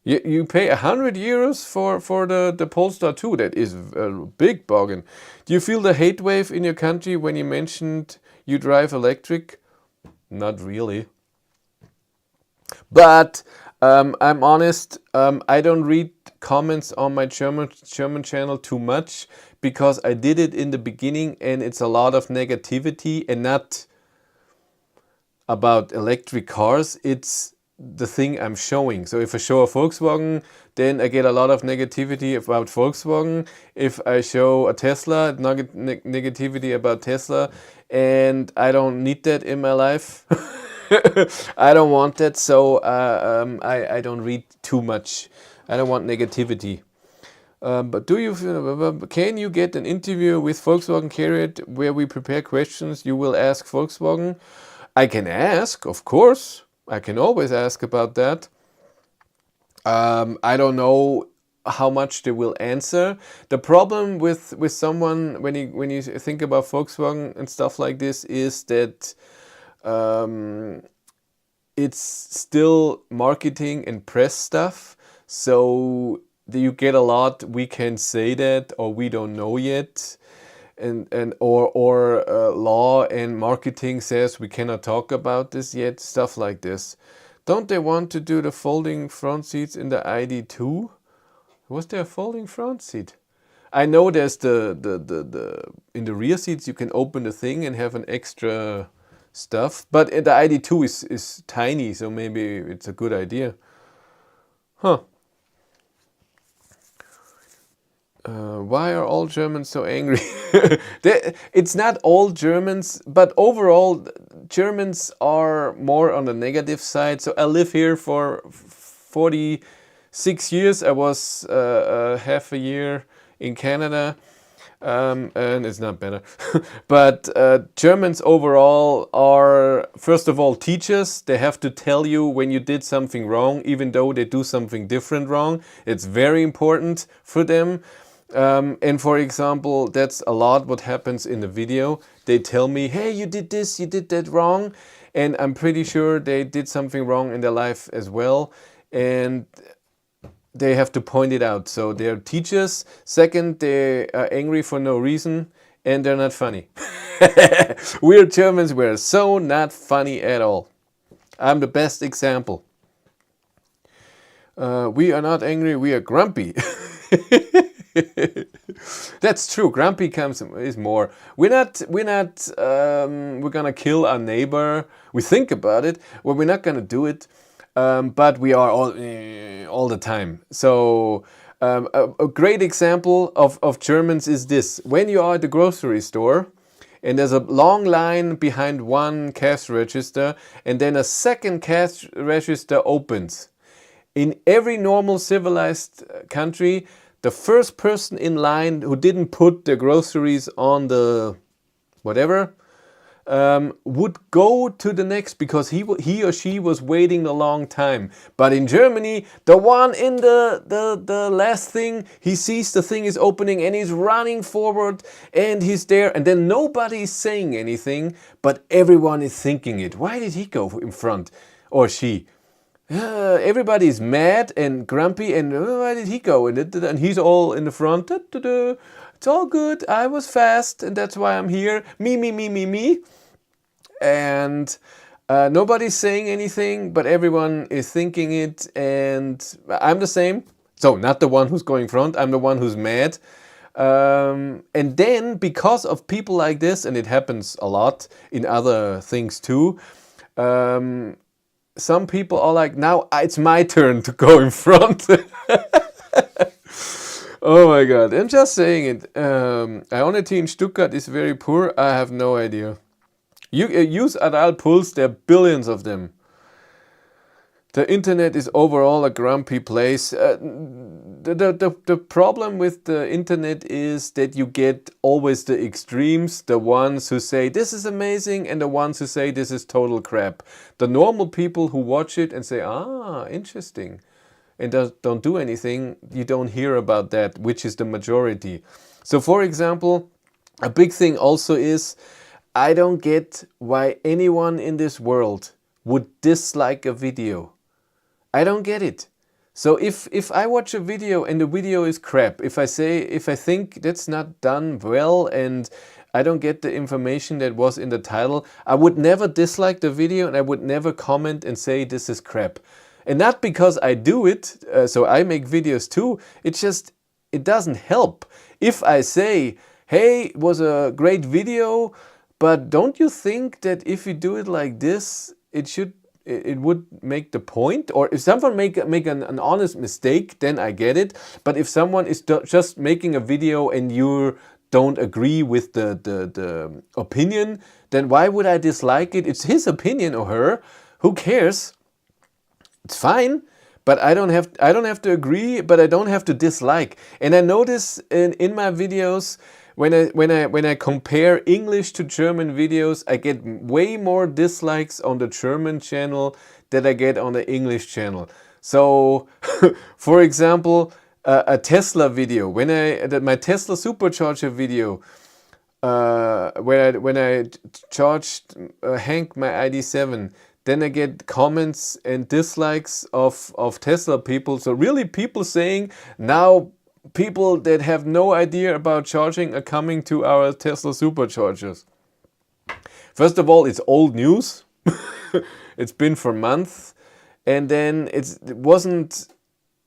A: You pay 100 euros for the Polestar 2. That is a big bargain. Do you feel the hate wave in your country when you mentioned you drive electric? Not really. But I'm honest, I don't read comments on my German channel too much, because I did it in the beginning and it's a lot of negativity, and not about electric cars, it's the thing I'm showing. So if I show a Volkswagen, then I get a lot of negativity about Volkswagen. If I show a Tesla, negativity about Tesla, and I don't need that in my life. I don't want that, so I don't read too much. I don't want negativity. But can you get an interview with Volkswagen Carriot where we prepare questions you will ask Volkswagen? I can ask, of course. I can always ask about that. I don't know how much they will answer. The problem with someone when you think about Volkswagen and stuff like this is that it's still marketing and press stuff. So you get a lot, we can say that, or we don't know yet. Or law and marketing says we cannot talk about this yet, stuff like this. Don't they want to do the folding front seats in the ID2? Was there a folding front seat? I know there's the in the rear seats you can open the thing and have an extra stuff, but the ID2 is tiny, so maybe it's a good idea. Huh. Why are all Germans so angry? It's not all Germans, but overall Germans are more on the negative side. So I live here for 46 years. I was half a year in Canada, and it's not better. But Germans overall are, first of all, teachers. They have to tell you when you did something wrong, even though they do something different wrong. It's very important for them. And for example, that's a lot what happens in the video. They tell me, hey, you did this, you did that wrong. And I'm pretty sure they did something wrong in their life as well. And they have to point it out. So they're teachers. Second, they are angry for no reason. And they're not funny. We're Germans, we're so not funny at all. I'm the best example. We are not angry, we are grumpy. That's true. Grumpy is more. We're gonna kill our neighbor. We think about it. Well, we're not gonna do it, but we are all the time. So a great example of Germans is this: when you are at the grocery store, and there's a long line behind one cash register, and then a second cash register opens. In every normal civilized country, the first person in line who didn't put the groceries on the whatever would go to the next, because he or she was waiting a long time. But in Germany, the one in the last thing, he sees the thing is opening and he's running forward and he's there, and then nobody is saying anything, but everyone is thinking it. Why did he go in front, or she? everybody's mad and grumpy, and where did he go? And he's all in the front. It's all good. I was fast, and that's why I'm here. Me, me, me, me, me. And nobody's saying anything, but everyone is thinking it, and I'm the same. So not the one who's going front, I'm the one who's mad. And then because of people like this, and it happens a lot in other things too, some people are like, now it's my turn to go in front. Oh my God, I'm just saying it. Ionity in Stuttgart is very poor. I have no idea. Use Aral Pulse, there are billions of them. The internet is overall a grumpy place. The problem with the internet is that you get always the extremes, the ones who say this is amazing and the ones who say this is total crap. The normal people who watch it and say, ah, interesting, and don't do anything, you don't hear about that, which is the majority. So for example, a big thing also is, I don't get why anyone in this world would dislike a video. I don't get it. So if I watch a video and the video is crap, if I think that's not done well and I don't get the information that was in the title, I would never dislike the video and I would never comment and say this is crap. And not because I do it, so I make videos too, it doesn't help. If I say, hey, it was a great video, but don't you think that if you do it like this, it would make the point? Or if someone make an honest mistake, then I get it. But if someone is just making a video and you don't agree with the opinion, then why would I dislike it? It's his opinion or her. Who cares? It's fine. But I don't have to agree, but I don't have to dislike. And I notice in my videos, when I compare English to German videos, I get way more dislikes on the German channel than I get on the English channel. So, for example, a Tesla video, my Tesla supercharger video, when I charged Hank my ID7, then I get comments and dislikes of Tesla people. So really people saying now people that have no idea about charging are coming to our Tesla superchargers. First of all, it's old news. It's been for months. And then it wasn't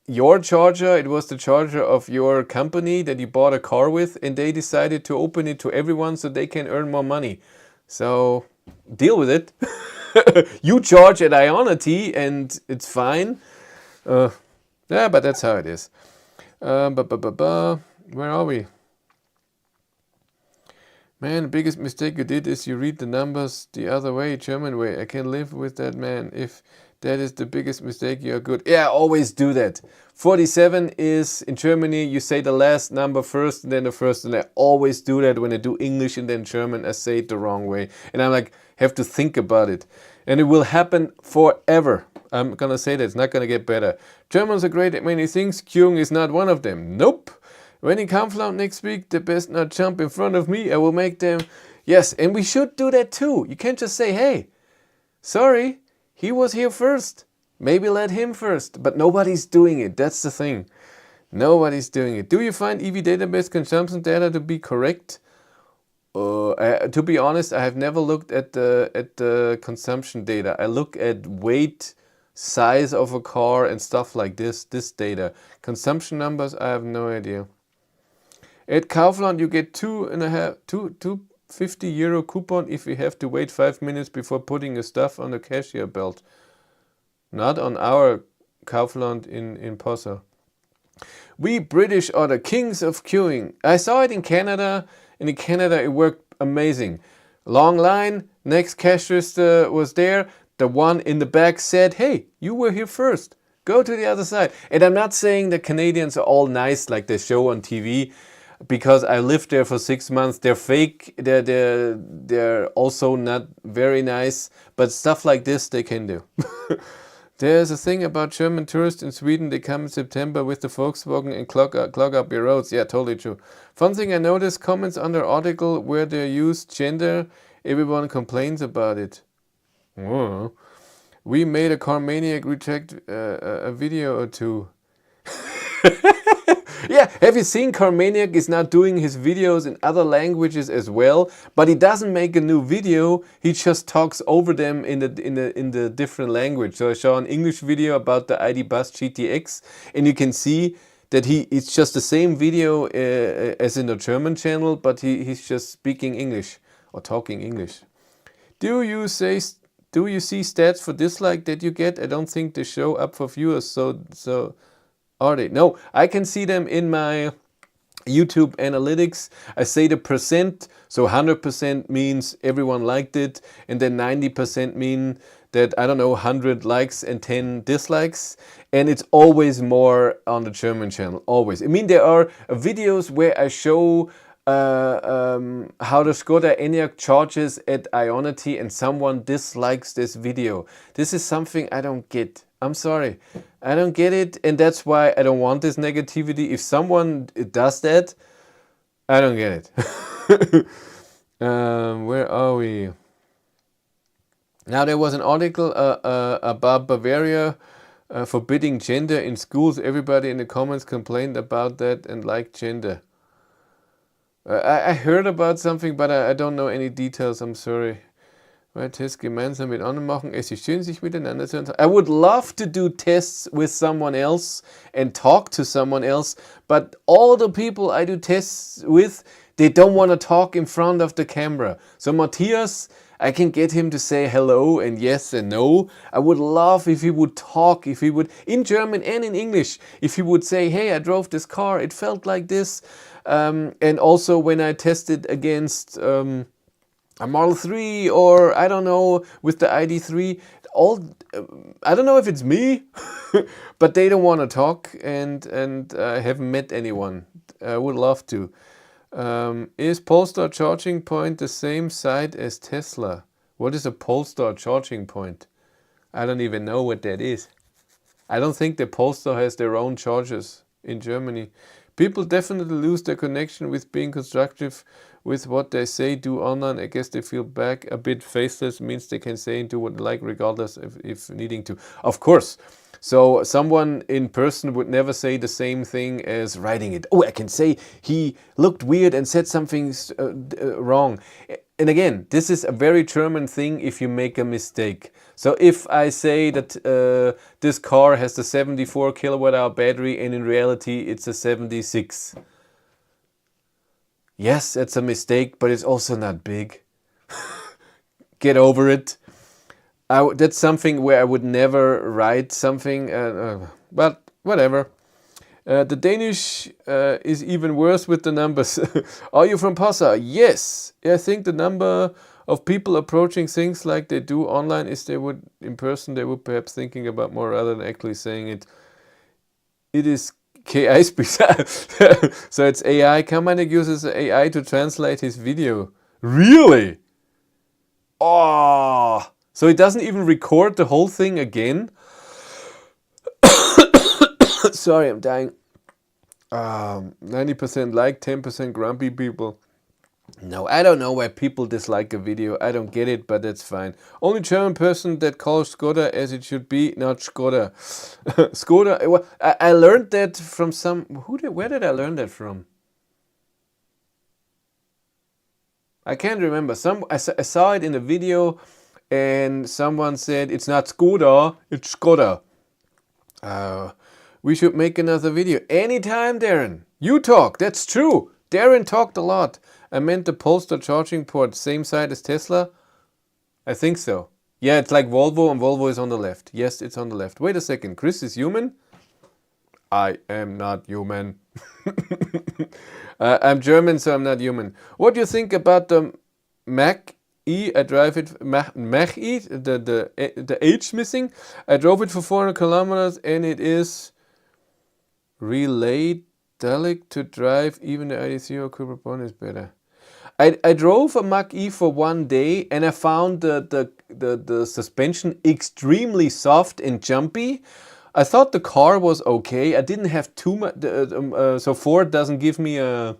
A: your charger, it was the charger of your company that you bought a car with, and they decided to open it to everyone so they can earn more money. So deal with it. You charge at Ionity and it's fine. Yeah, but that's how it is. Where are we? Man, the biggest mistake you did is you read the numbers the other way, German way. I can live with that, man. If that is the biggest mistake, you're good. Yeah, always do that. 47 is, in Germany, you say the last number first and then the first. And I always do that when I do English and then German. I say it the wrong way. And I'm like, have to think about it. And it will happen forever. I'm gonna say that it's not gonna get better. Germans are great at many things. Queuing is not one of them. Nope. When he comes out next week, they best not jump in front of me. I will make them. Yes, and we should do that too. You can't just say, hey, sorry, he was here first. Maybe let him first. But nobody's doing it. That's the thing. Nobody's doing it. Do you find EV database consumption data to be correct? To be honest, I have never looked at the consumption data. I look at weight, size of a car and stuff like this data. Consumption numbers, I have no idea. At Kaufland, you get 250 euro coupon if you have to wait 5 minutes before putting your stuff on the cashier belt. Not on our Kaufland in Posa. We British are the kings of queuing. I saw it in Canada, and in Canada it worked amazing. Long line, next cash register was there. The one in the back said, hey, you were here first. Go to the other side. And I'm not saying the Canadians are all nice like they show on TV, because I lived there for 6 months. They're fake. They're also not very nice. But stuff like this they can do. There's a thing about German tourists in Sweden. They come in September with the Volkswagen and clog up your roads. Yeah, totally true. Fun thing I noticed, comments under article where they use gender, everyone complains about it. Oh. We made a car maniac reject a video or two. Yeah, have you seen Carmaniac is now doing his videos in other languages as well, but he doesn't make a new video, he just talks over them in the different language. So I saw an English video about the ID Buzz GTX, and you can see that it's just the same video as in the German channel, but he's just speaking English or talking English. Do you see stats for dislike that you get? I don't think they show up for viewers, so are they? No, I can see them in my YouTube analytics. I say the percent, so 100% means everyone liked it, and then 90% mean that, I don't know, 100 likes and 10 dislikes, and it's always more on the German channel, always. I mean, there are videos where I show how the Skoda Enyaq charges at Ionity, and someone dislikes this video. This is something I don't get. I'm sorry, I don't get it, and that's why I don't want this negativity. If someone does that, I don't get it. Where are we? Now, there was an article about Bavaria forbidding gender in schools. Everybody in the comments complained about that and liked gender. I heard about something, but I don't know any details. I'm sorry. Tests gemeinsam mit anderen machen. Es ist schön, sich miteinander zu unterhalten. I would love to do tests with someone else and talk to someone else, but all the people I do tests with, they don't want to talk in front of the camera. So Matthias, I can get him to say hello and yes and no. I would love if he would talk, if he would, in German and in English, if he would say, hey, I drove this car, it felt like this. And also when I tested against a Model 3, or I don't know, with the ID3, I don't know if it's me, but they don't want to talk, and I haven't met anyone. I would love to. Is Polestar charging point the same site as Tesla? What is a Polestar charging point? I don't even know what that is. I don't think the Polestar has their own chargers in Germany. People definitely lose their connection with being constructive with what they say, do online. I guess they feel back a bit faceless, means they can say and do what they like regardless if needing to. Of course. So someone in person would never say the same thing as writing it. Oh, I can say he looked weird and said something wrong. And again, this is a very German thing if you make a mistake. So if I say that this car has the 74 kilowatt hour battery and in reality it's a 76. Yes, it's a mistake, but it's also not big. Get over it. That's something where I would never write something, but whatever. The Danish is even worse with the numbers. Are you from Passau? Yes. I think the number of people approaching things like they do online is they would, in person, they would perhaps thinking about more rather than actually saying it. It is KI speech. So it's AI. Kamanek uses AI to translate his video. Really? Oh. So it doesn't even record the whole thing again? Sorry, I'm dying. 90% like, 10% grumpy people. No, I don't know why people dislike a video. I don't get it, but that's fine. Only German person that calls Skoda as it should be, not Skoda. Skoda, well, I learned that from some... Where did I learn that from? I can't remember. I saw it in a video and someone said, it's not Skoda, it's Skoda. We should make another video. Anytime, Darren. You talk, that's true. Darren talked a lot. I meant the Polestar charging port, same side as Tesla? I think so. Yeah, it's like Volvo, and Volvo is on the left. Yes, it's on the left. Wait a second, Chris is human? I am not human. I'm German, so I'm not human. What do you think about the mach-e? I drive it, mach-e, the H missing. I drove it for 400 kilometers and it is relayed to drive. Even the ID3 or Cooper Bond is better. I drove a Mach-E for 1 day and I found the suspension extremely soft and jumpy. I thought the car was okay. I didn't have too much, so Ford doesn't give me a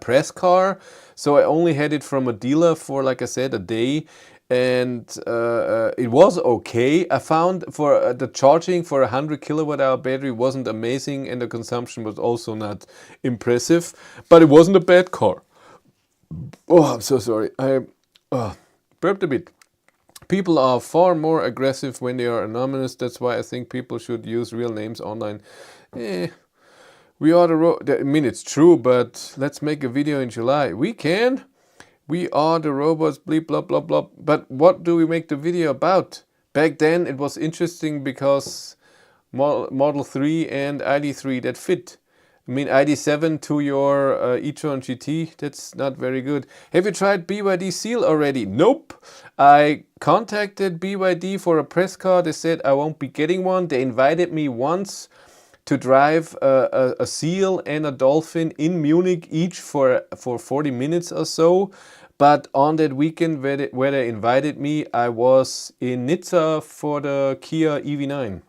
A: press car. So I only had it from a dealer for, like I said, a day. and it was okay. I found for the charging for a 100 kilowatt hour battery wasn't amazing, and the consumption was also not impressive, but it wasn't a bad car. Oh, I'm so sorry. I burped a bit. People are far more aggressive when they are anonymous. That's why I think people should use real names online. We are I mean, it's true, but let's make a video in July. We can. We are the robots, bleep, blah, blah, blah. But what do we make the video about? Back then, it was interesting because Model 3 and ID3 that fit. I mean, ID7 to your e-tron GT, that's not very good. Have you tried BYD Seal already? Nope. I contacted BYD for a press car. They said I won't be getting one. They invited me once to drive a Seal and a Dolphin in Munich, each for 40 minutes or so. But on that weekend where they invited me, I was in Nizza for the Kia EV9.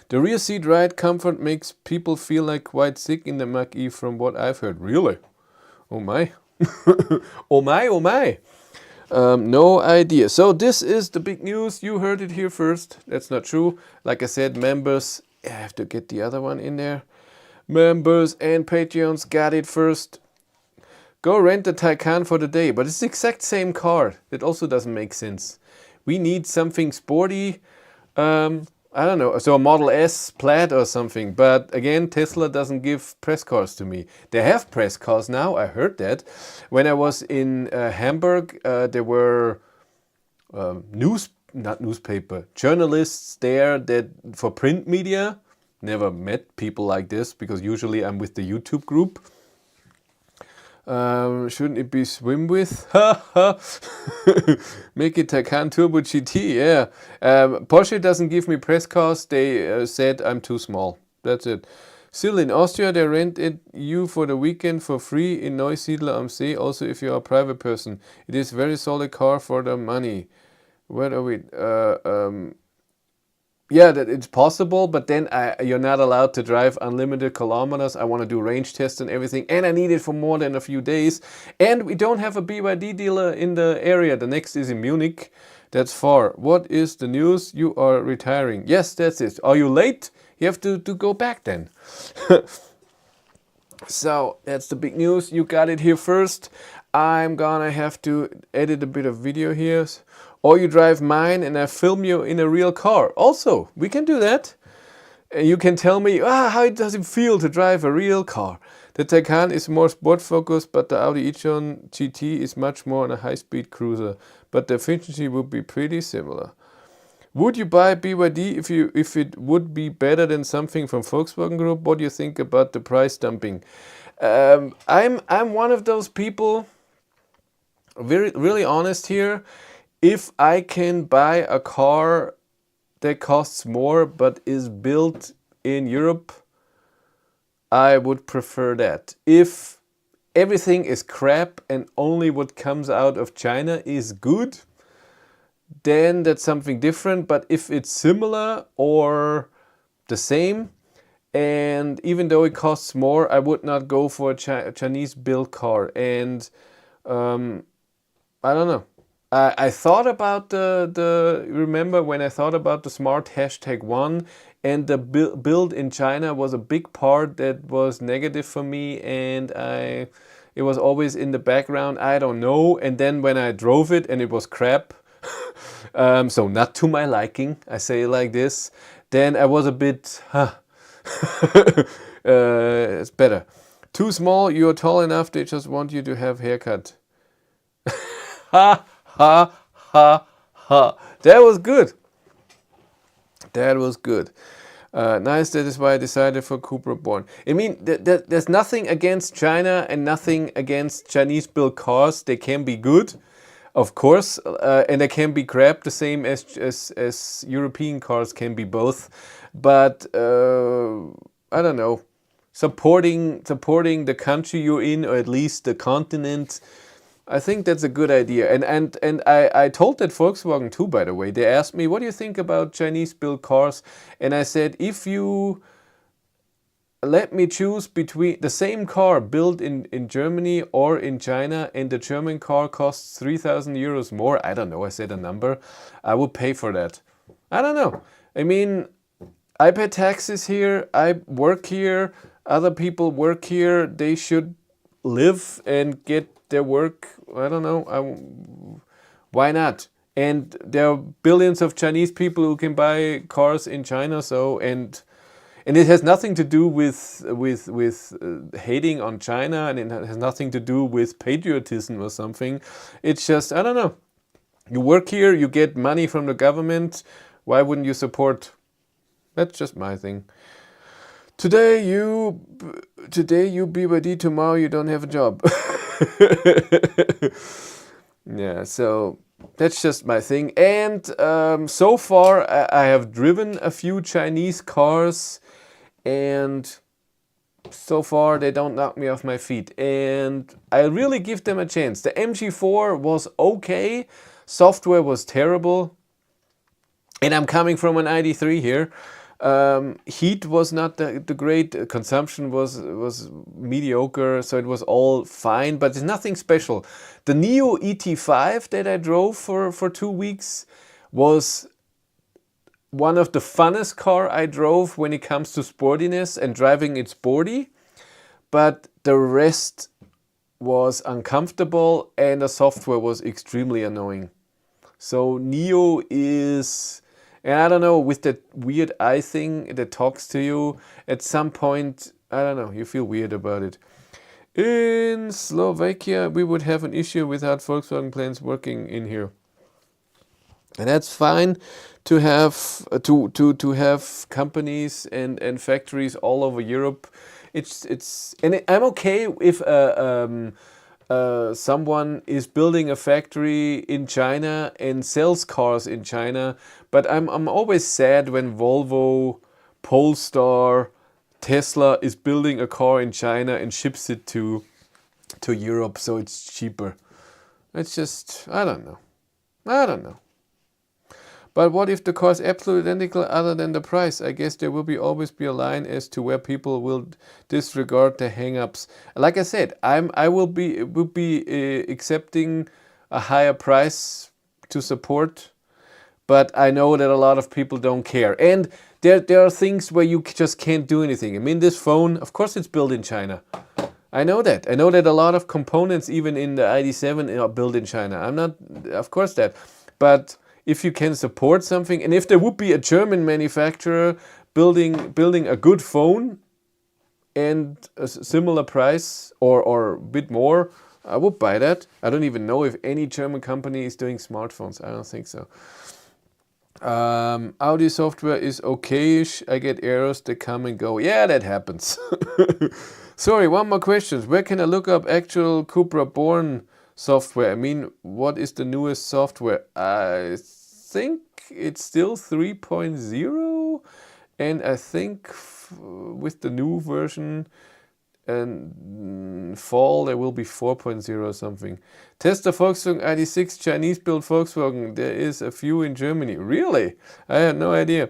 A: The rear seat ride comfort makes people feel like quite sick in the mach-e from what I've heard. Really? Oh my. Oh my, oh my. No idea. So this is the big news. You heard it here first. That's not true. Like I said, members, I have to get the other one in there. Members and Patreons got it first. Go rent the Taycan for the day. But it's the exact same car. That also doesn't make sense. We need something sporty. I don't know, so a Model S Plaid or something. But again, Tesla doesn't give press cars to me. They have press cars now, I heard that. When I was in Hamburg, there were newspaper journalists there that for print media. Never met people like this because usually I'm with the YouTube group. Shouldn't it be swim with? Make it Taycan Turbo GT, yeah. Porsche doesn't give me press cars. They said I'm too small. That's it. Still in Austria, they rent it you for the weekend for free in Neusiedler am See. Also, if you are a private person, it is very solid car for the money. Where are we? Yeah, that it's possible, but then you're not allowed to drive unlimited kilometers. I want to do range tests and everything, and I need it for more than a few days. And we don't have a BYD dealer in the area. The next is in Munich. That's far. What is the news? You are retiring. Yes, that's it. Are you late? You have to go back then. So that's the big news. You got it here first. I'm gonna have to edit a bit of video here. Or you drive mine and I film you in a real car. Also, we can do that. You can tell me, how does it feel to drive a real car? The Taycan is more sport focused, but the Audi e-tron GT is much more on a high-speed cruiser. But the efficiency would be pretty similar. Would you buy BYD if it would be better than something from Volkswagen Group? What do you think about the price dumping? I'm one of those people, really honest here. If I can buy a car that costs more but is built in Europe, I would prefer that. If everything is crap and only what comes out of China is good, then that's something different. But if it's similar or the same, and even though it costs more, I would not go for a Chinese built car. And I don't know. I thought about remember when I thought about the smart #1 and the build in China was a big part that was negative for me, and it was always in the background, I don't know. And then when I drove it and it was crap, so not to my liking, I say it like this, then I was a bit, it's better. Too small, you're tall enough, they just want you to have haircut. Ha! Ha, ha, ha. That was good. That was good. Nice, that is why I decided for Cupra Born. I mean, there's nothing against China and nothing against Chinese-built cars. They can be good, of course, and they can be crap, the same as European cars can be both. But, I don't know, supporting the country you're in, or at least the continent, I think that's a good idea. And I told that Volkswagen too, by the way. They asked me, what do you think about Chinese built cars? And I said, if you let me choose between the same car built in Germany or in China, and the German car costs 3,000 euros more. I don't know, I said a number. I would pay for that. I don't know. I mean, I pay taxes here, I work here, other people work here, they should live and get their work. I don't know, why not? And there are billions of Chinese people who can buy cars in China, so and it has nothing to do with hating on China, and it has nothing to do with patriotism or something. It's just, I don't know. You work here, you get money from the government. Why wouldn't you support? That's just my thing. Today you BYD, tomorrow you don't have a job. Yeah, so that's just my thing. And so far I have driven a few Chinese cars, and so far they don't knock me off my feet, and I really give them a chance. The MG4 was okay, software was terrible, and I'm coming from an ID3 here. Heat was not the great, consumption was mediocre, so it was all fine, but it's nothing special. The Neo ET5 that I drove for 2 weeks was one of the funnest car I drove when it comes to sportiness and driving it sporty, but the rest was uncomfortable and the software was extremely annoying. So Neo is, and I don't know, with that weird eye thing that talks to you, at some point, I don't know, you feel weird about it. In Slovakia, we would have an issue without Volkswagen plants working in here. And that's fine to have to have companies and factories all over Europe. I'm okay if someone is building a factory in China and sells cars in China, but I'm always sad when Volvo, Polestar, Tesla is building a car in China and ships it to Europe, so it's cheaper. It's just, I don't know. But what if the car is absolutely identical other than the price? I guess there will always be a line as to where people will disregard the hang-ups. Like I said, I will be accepting a higher price to support, but I know that a lot of people don't care. And there are things where you just can't do anything. I mean, this phone, of course it's built in China. I know that. I know that a lot of components, even in the ID7, are built in China. I'm not, of course that. But if you can support something, and if there would be a German manufacturer building a good phone and a similar price or a bit more, I would buy that. I don't even know if any German company is doing smartphones. I don't think so. Audi software is okayish. I get errors that come and go. Yeah, that happens. Sorry, one more question. Where can I look up actual Cupra born software? I mean, what is the newest software? I think it's still 3.0, and I think with the new version and fall there will be 4.0 or something. Test the Volkswagen ID6 Chinese built Volkswagen. There is a few in Germany. Really? I had no idea.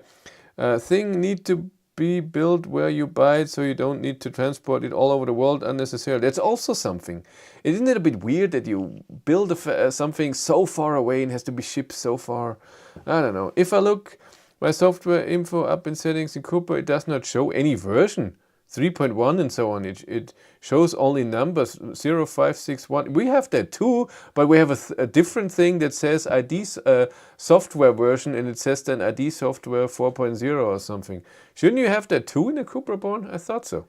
A: Thing need to be built where you buy it, so you don't need to transport it all over the world unnecessarily. That's also something. Isn't it a bit weird that you build something so far away and has to be shipped so far? I don't know. If I look my software info up in settings in Cupra, it does not show any version. 3.1 and so on. It shows only numbers 0, 5, 6, 1. We have that too, but we have a different thing that says ID software version, and it says then ID software 4.0 or something. Shouldn't you have that too in a Cupra Born? I thought so.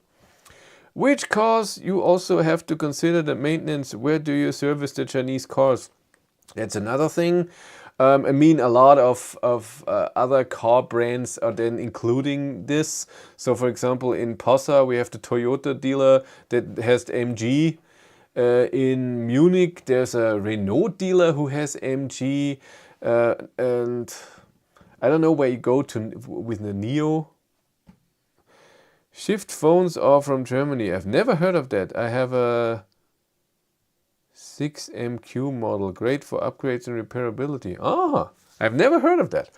A: Which cars you also have to consider the maintenance? Where do you service the Chinese cars? That's another thing. I mean, a lot of other car brands are then including this. So, for example, in Posa, we have the Toyota dealer that has the MG. In Munich, there's a Renault dealer who has MG. And I don't know where you go to with the Neo. Shift phones are from Germany. I've never heard of that. I have a 6MQ model, great for upgrades and repairability. Ah, I've never heard of that.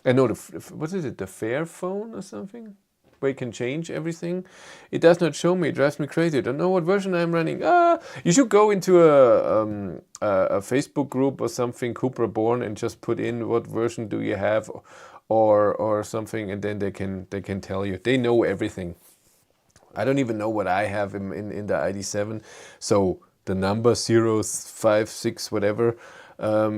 A: I know what is it, the Fair phone or something? where you can change everything. It does not show me. It drives me crazy. I don't know what version I'm running. You should go into a Facebook group or something, Cupra Born, and just put in what version do you have, or something, and then they can tell you. They know everything. I don't even know what I have in the ID7. So the number 056 whatever,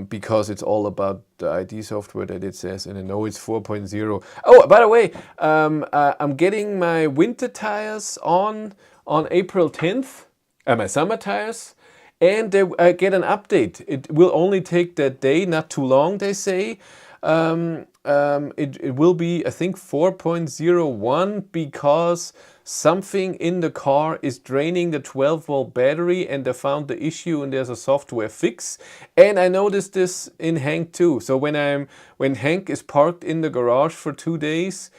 A: because it's all about the ID software that it says, and I know it's 4.0. Oh, by the way, I'm getting my winter tires on April 10th, my summer tires, and I get an update. It will only take that day, not too long, they say. It will be, I think, 4.01, because something in the car is draining the 12-volt battery, and they found the issue and there's a software fix. And I noticed this in Hank too. So when Hank is parked in the garage for 2 days,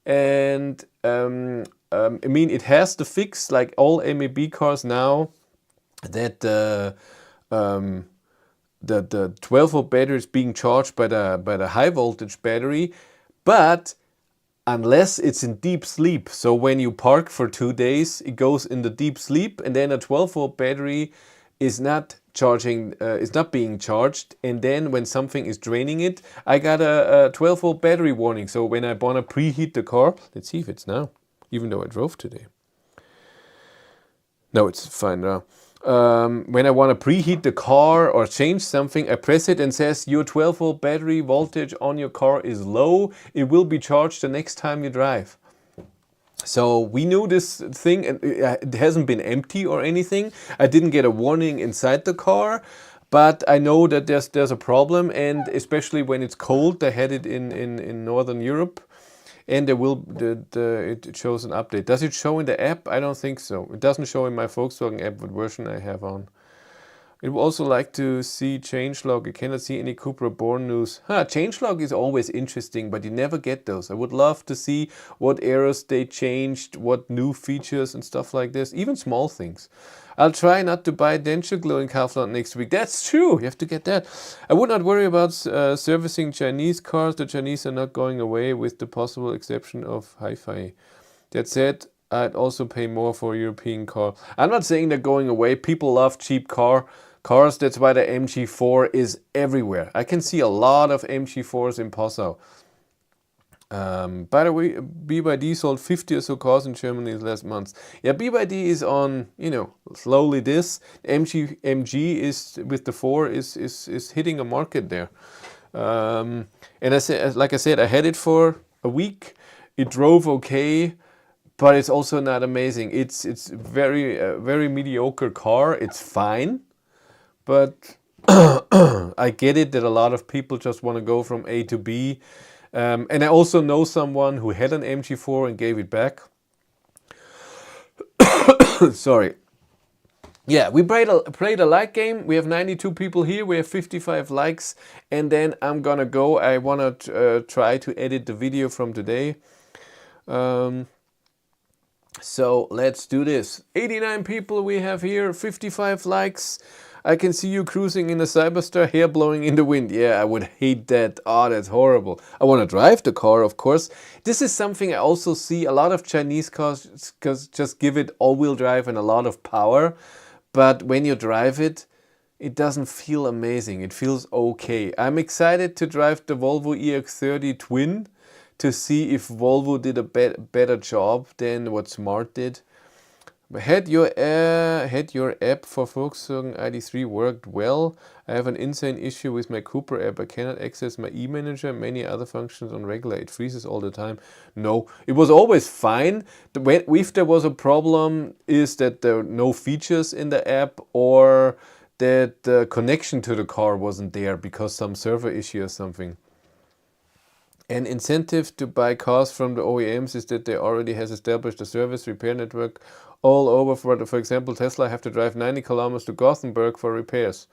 A: and I mean, it has the fix like all MEB cars now, that the 12-volt battery is being charged by the high voltage battery, but unless it's in deep sleep. So when you park for 2 days, it goes in the deep sleep, and then a 12-volt battery is not charging, is not being charged. And then when something is draining it, I got a 12-volt battery warning. So when I want to preheat the car, let's see if it's now, even though I drove today. No, it's fine now. When I want to preheat the car or change something, I press it and says your 12-volt battery voltage on your car is low. It will be charged the next time you drive. So we knew this thing, and it hasn't been empty or anything. I didn't get a warning inside the car, but I know that there's a problem, and especially when it's cold. They had it in Northern Europe. And there will it shows an update. Does it show in the app? I don't think so. It doesn't show in my Volkswagen app what version I have on. I would also like to see changelog. I cannot see any Cupra Born news. Changelog is always interesting, but you never get those. I would love to see what errors they changed, what new features and stuff like this, even small things. I'll try not to buy denture glue in Kaufland next week. That's true. You have to get that. I would not worry about servicing Chinese cars. The Chinese are not going away, with the possible exception of Hi-Fi. That said, I'd also pay more for a European car. I'm not saying they're going away. People love cheap cars. That's why the MG4 is everywhere. I can see a lot of MG4s in Passau. By the way, BYD sold 50 or so cars in Germany in the last months. Yeah, BYD is on, slowly this. MG is, with the 4, is hitting a market there. And like I said, I had it for a week. It drove okay, but it's also not amazing. It's very mediocre car. It's fine, but I get it that a lot of people just want to go from A to B. And I also know someone who had an MG4 and gave it back. Sorry. Yeah, we played a like game. We have 92 people here. We have 55 likes. And then I'm gonna go. I want to try to edit the video from today. So let's do this. 89 people we have here, 55 likes. I can see you cruising in a Cyberstar, hair blowing in the wind. Yeah, I would hate that. Oh, that's horrible. I want to drive the car, of course. This is something I also see. A lot of Chinese cars just give it all-wheel drive and a lot of power. But when you drive it, it doesn't feel amazing. It feels okay. I'm excited to drive the Volvo EX30 Twin to see if Volvo did a better job than what Smart did. Had your app for Volkswagen ID3 worked well? I have an insane issue with my Cupra app. I cannot access my e-manager and many other functions on regular. It freezes all the time. No, it was always fine. If there was a problem, is that there are no features in the app, or that the connection to the car wasn't there because some server issue or something. An incentive to buy cars from the OEMs is that they already has established a service repair network all over. For example, Tesla have to drive 90 kilometers to Gothenburg for repairs.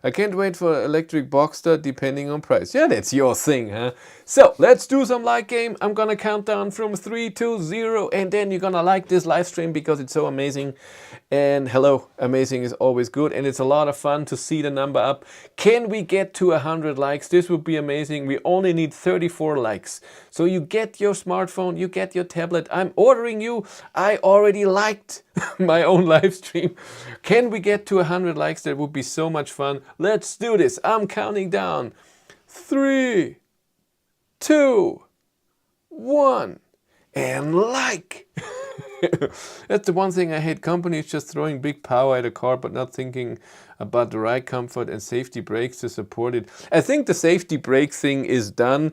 A: I can't wait for electric Boxster depending on price. Yeah, that's your thing, huh? So let's do some like game. I'm gonna count down from 3 to 0, and then you're gonna like this live stream because it's so amazing. And hello, amazing is always good, and it's a lot of fun to see the number up. Can we get to 100 likes? This would be amazing. We only need 34 likes. So you get your smartphone, you get your tablet. I'm ordering you. I already liked my own live stream. Can we get to 100 likes? That would be so much fun. Let's do this. I'm counting down. 3, 2, 1, and like. That's the one thing I hate. Companies just throwing big power at a car but not thinking about the ride comfort and safety brakes to support it. I think the safety brake thing is done,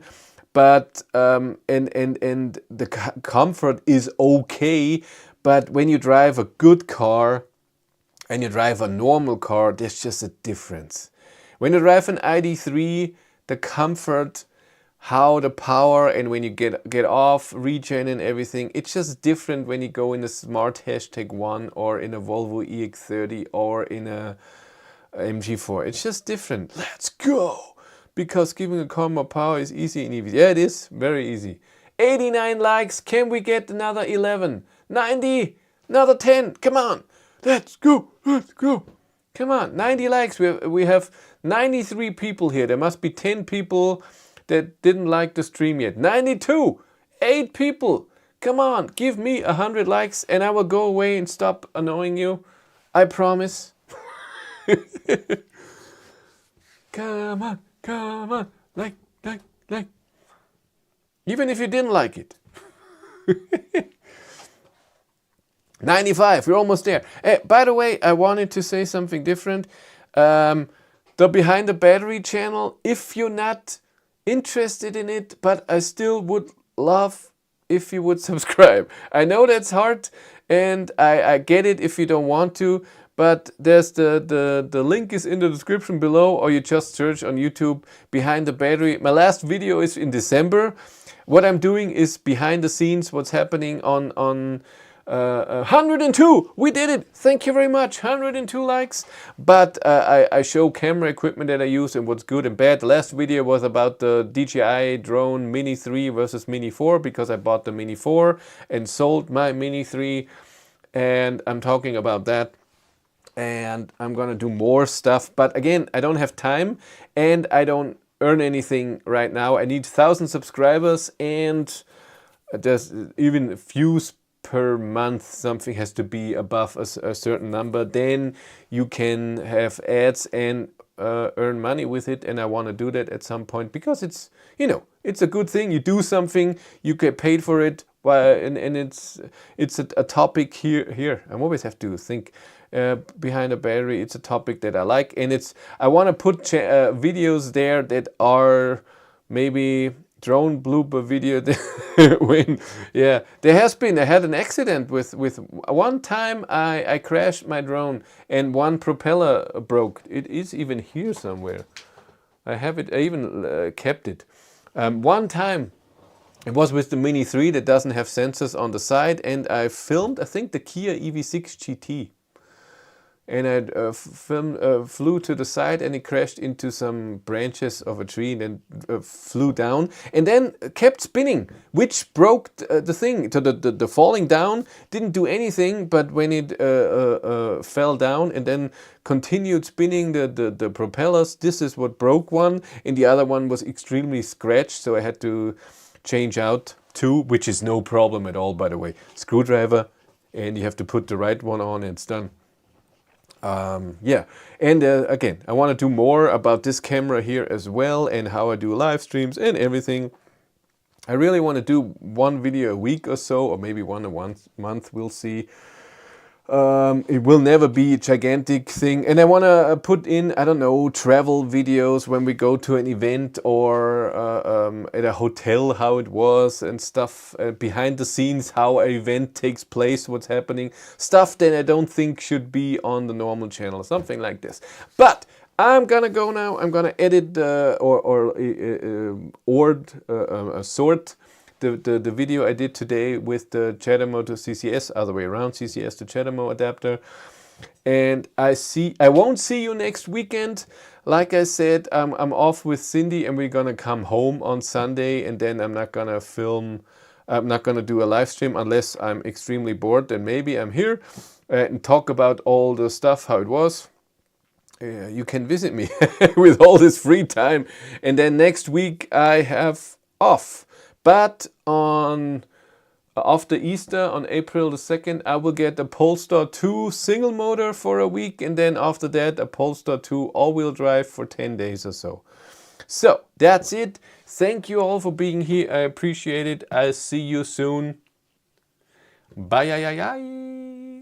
A: but and the comfort is okay. But when you drive a good car and you drive a normal car, there's just a difference. When you drive an ID.3, the comfort, how the power, and when you get off, regen and everything, it's just different when you go in a smart #1 or in a Volvo EX30 or in a MG4. It's just different. Let's go! Because giving a car more power is easy in EVs. Yeah, it is. Very easy. 89 likes. Can we get another 11? 90. Another 10. Come on. Let's go. Let's go. Come on. 90 likes. We have 93 people here. There must be 10 people that didn't like the stream yet. 92. 8 people. Come on. Give me 100 likes and I will go away and stop annoying you. I promise. Come on. Come on. Like. Even if you didn't like it. 95, we're almost there. By the way, I wanted to say something different. The Behind the Battery channel, if you're not interested in it, but I still would love if you would subscribe. I know that's hard, and I get it if you don't want to, but there's the link is in the description below, or you just search on YouTube Behind the Battery. My last video is in December. What I'm doing is behind the scenes, what's happening on 102. We did it. Thank you very much. 102 likes. But I show camera equipment that I use and what's good and bad. The last video was about the DJI drone Mini 3 versus Mini 4 because I bought the Mini 4 and sold my Mini 3, and I'm talking about that. And I'm gonna do more stuff, but again, I don't have time and I don't earn anything right now. I need 1,000 subscribers, and there's even views per month. Something has to be above a certain number. Then you can have ads and earn money with it. And I want to do that at some point because it's, you know, it's a good thing. You do something, you get paid for it. And it's a topic here. I always have to think. Behind the Battery, it's a topic that I like, and I want to put videos there that are maybe drone blooper video. When I had an accident with one time I crashed my drone and one propeller broke. It is even here somewhere. I have it. I even kept it. One time it was with the Mini 3 that doesn't have sensors on the side, and I filmed, I think, the Kia EV6 GT. And I flew to the side, and it crashed into some branches of a tree and then flew down and then kept spinning, which broke the thing. So the falling down didn't do anything, but when it fell down and then continued spinning the propellers, this is what broke one, and the other one was extremely scratched, so I had to change out 2, which is no problem at all, by the way. Screwdriver, and you have to put the right one on and it's done. And again, I want to do more about this camera here as well, and how I do live streams and everything. I really want to do one video a week or so, or maybe one a month, we'll see. It will never be a gigantic thing, and I want to put in, I don't know, travel videos when we go to an event or at a hotel, how it was and stuff, behind the scenes, how an event takes place, what's happening, stuff that I don't think should be on the normal channel, something like this. But I'm gonna go now. I'm gonna edit sort the video I did today with the CHAdeMO to CCS, other way around, CCS to CHAdeMO adapter. And I won't see you next weekend. like I said, I'm off with Cindy and we're gonna come home on Sunday, and then I'm not gonna film, I'm not gonna do a live stream unless I'm extremely bored. Then maybe I'm here and talk about all the stuff, how it was. You can visit me with all this free time. And then next week I have off. But on after Easter, on April the 2nd, I will get a Polestar 2 single motor for a week. And then after that, a Polestar 2 all-wheel drive for 10 days or so. So that's it. Thank you all for being here. I appreciate it. I'll see you soon. Bye.